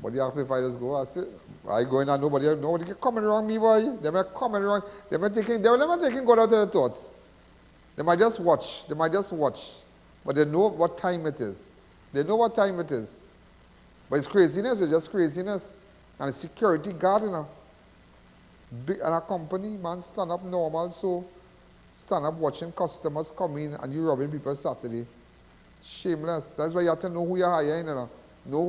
But you ask me if I just go, I say, I go in and nobody can come around me, boy. They may coming around. They may taking go down to the thoughts. They might just watch. They might just watch. But they know what time it is. They know what time it is. But it's craziness. It's just craziness. And the security guard, you know. Big, and a company, man, stand up normal, so stand up watching customers come in and you robbing people Saturday. Shameless. That's why you have to know who you're hiring, you know. Know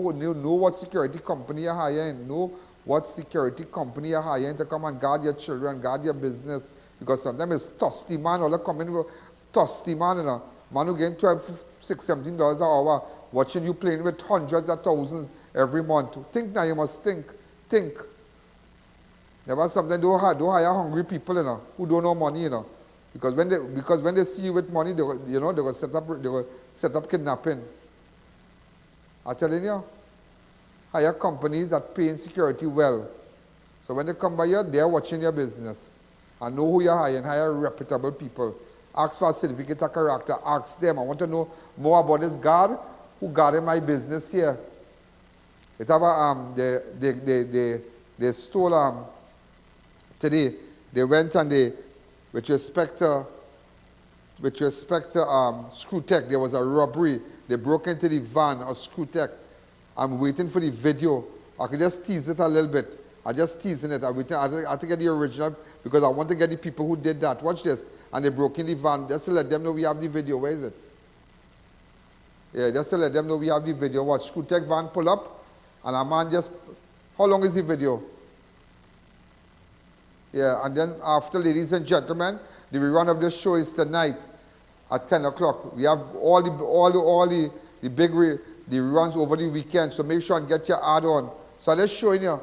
what security company you're hiring. Know what security company you're hiring to come and guard your children, guard your business. Because sometimes it's thirsty man, all the coming with thirsty man, you know. Man who getting $12, $16, $17 an hour, watching you playing with hundreds of thousands every month. Think now, you must think. Think. Never something don't hire hungry people, you know, who don't know money, you know. Because when they see you with money, they will set up kidnapping. I'm telling you, hire companies that pay in security well. So when they come by you, they're watching your business. And know who you're hiring. Hire reputable people. Ask for a certificate of character. Ask them. I want to know more about this guard who guarded my business here. It have they stole today. They went and they, with respect to Screwtech, there was a robbery. They broke into the van of Screwtech. I'm waiting for the video. I could just tease it a little bit. I'm just teasing it. I have to get the original because I want to get the people who did that. Watch this. And they broke in the van. Just to let them know we have the video. Where is it? Yeah, just to let them know we have the video. Watch. Screwtech van pull up. And a man just... How long is the video? Yeah, and then after, ladies and gentlemen, the rerun of this show is tonight at 10 o'clock. We have all the big reruns over the weekend. So make sure and get your ad on. So I'm just showing you.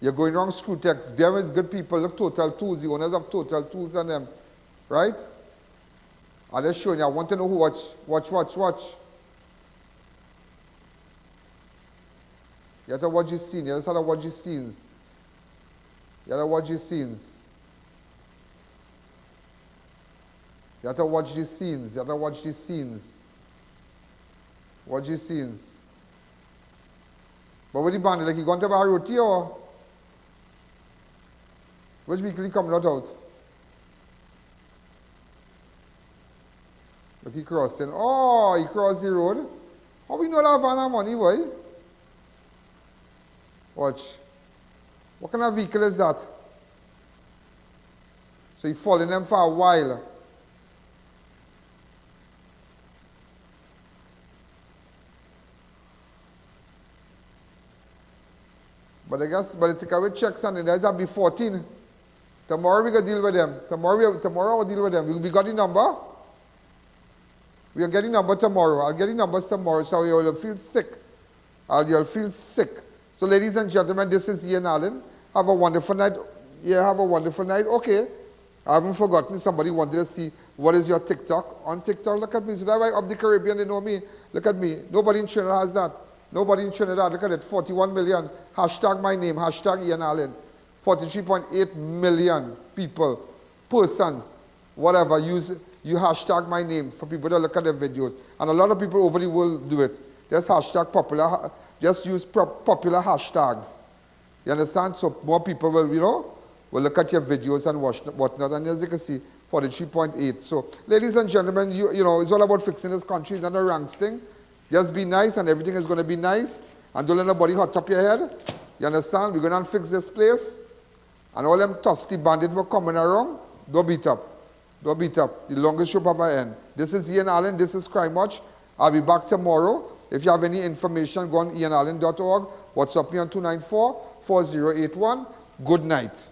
You're going wrong, Screwtech. There is good people. Look, Total Tools, the owners of Total Tools and them. Right? I'm just showing you. I want to know who watch. You have to watch your scenes. You have to watch your scenes. You have to watch your scenes. You have to watch these scenes. You have to watch these scenes. Watch these scenes. But what the band, like you going to have a roti or? Which vehicle he coming out? Look, he crossing. Oh, he crossed the road. How we know that van have money, boy? Watch. What kind of vehicle is that? So he following them for a while. But I guess, but the take away checks and there's a B14. Tomorrow we go deal with them. Tomorrow we'll deal with them. We got the number. We'll get the number tomorrow. I'll get the numbers tomorrow so you'll feel sick. You'll feel sick. So ladies and gentlemen, this is I.A.N. Have a wonderful night. Yeah, have a wonderful night. Okay. I haven't forgotten. Somebody wanted to see what is your TikTok. On TikTok, look at me. So that way up the Caribbean, they know me. Look at me. Nobody in Trinidad has that. Nobody in Trinidad. Look at it. 41 million. Hashtag my name. Hashtag I.A.N. 43.8 million people, persons, whatever, you hashtag my name for people to look at the videos. And a lot of people over the world do it. Just hashtag popular, just use popular hashtags. You understand? So more people will, will look at your videos and watch whatnot. And as you can see, 43.8. So, ladies and gentlemen, it's all about fixing this country. It's not a ranks thing. Just be nice and everything is going to be nice. And don't let nobody hot up your head. You understand? We're going to fix this place. And all them thirsty bandits were coming around. Don't beat up. Don't beat up. The longest show ever end. This is I.A.N. This is Crime Watch. I'll be back tomorrow. If you have any information, go on ianallen.org. WhatsApp me on 294-4081. Good night.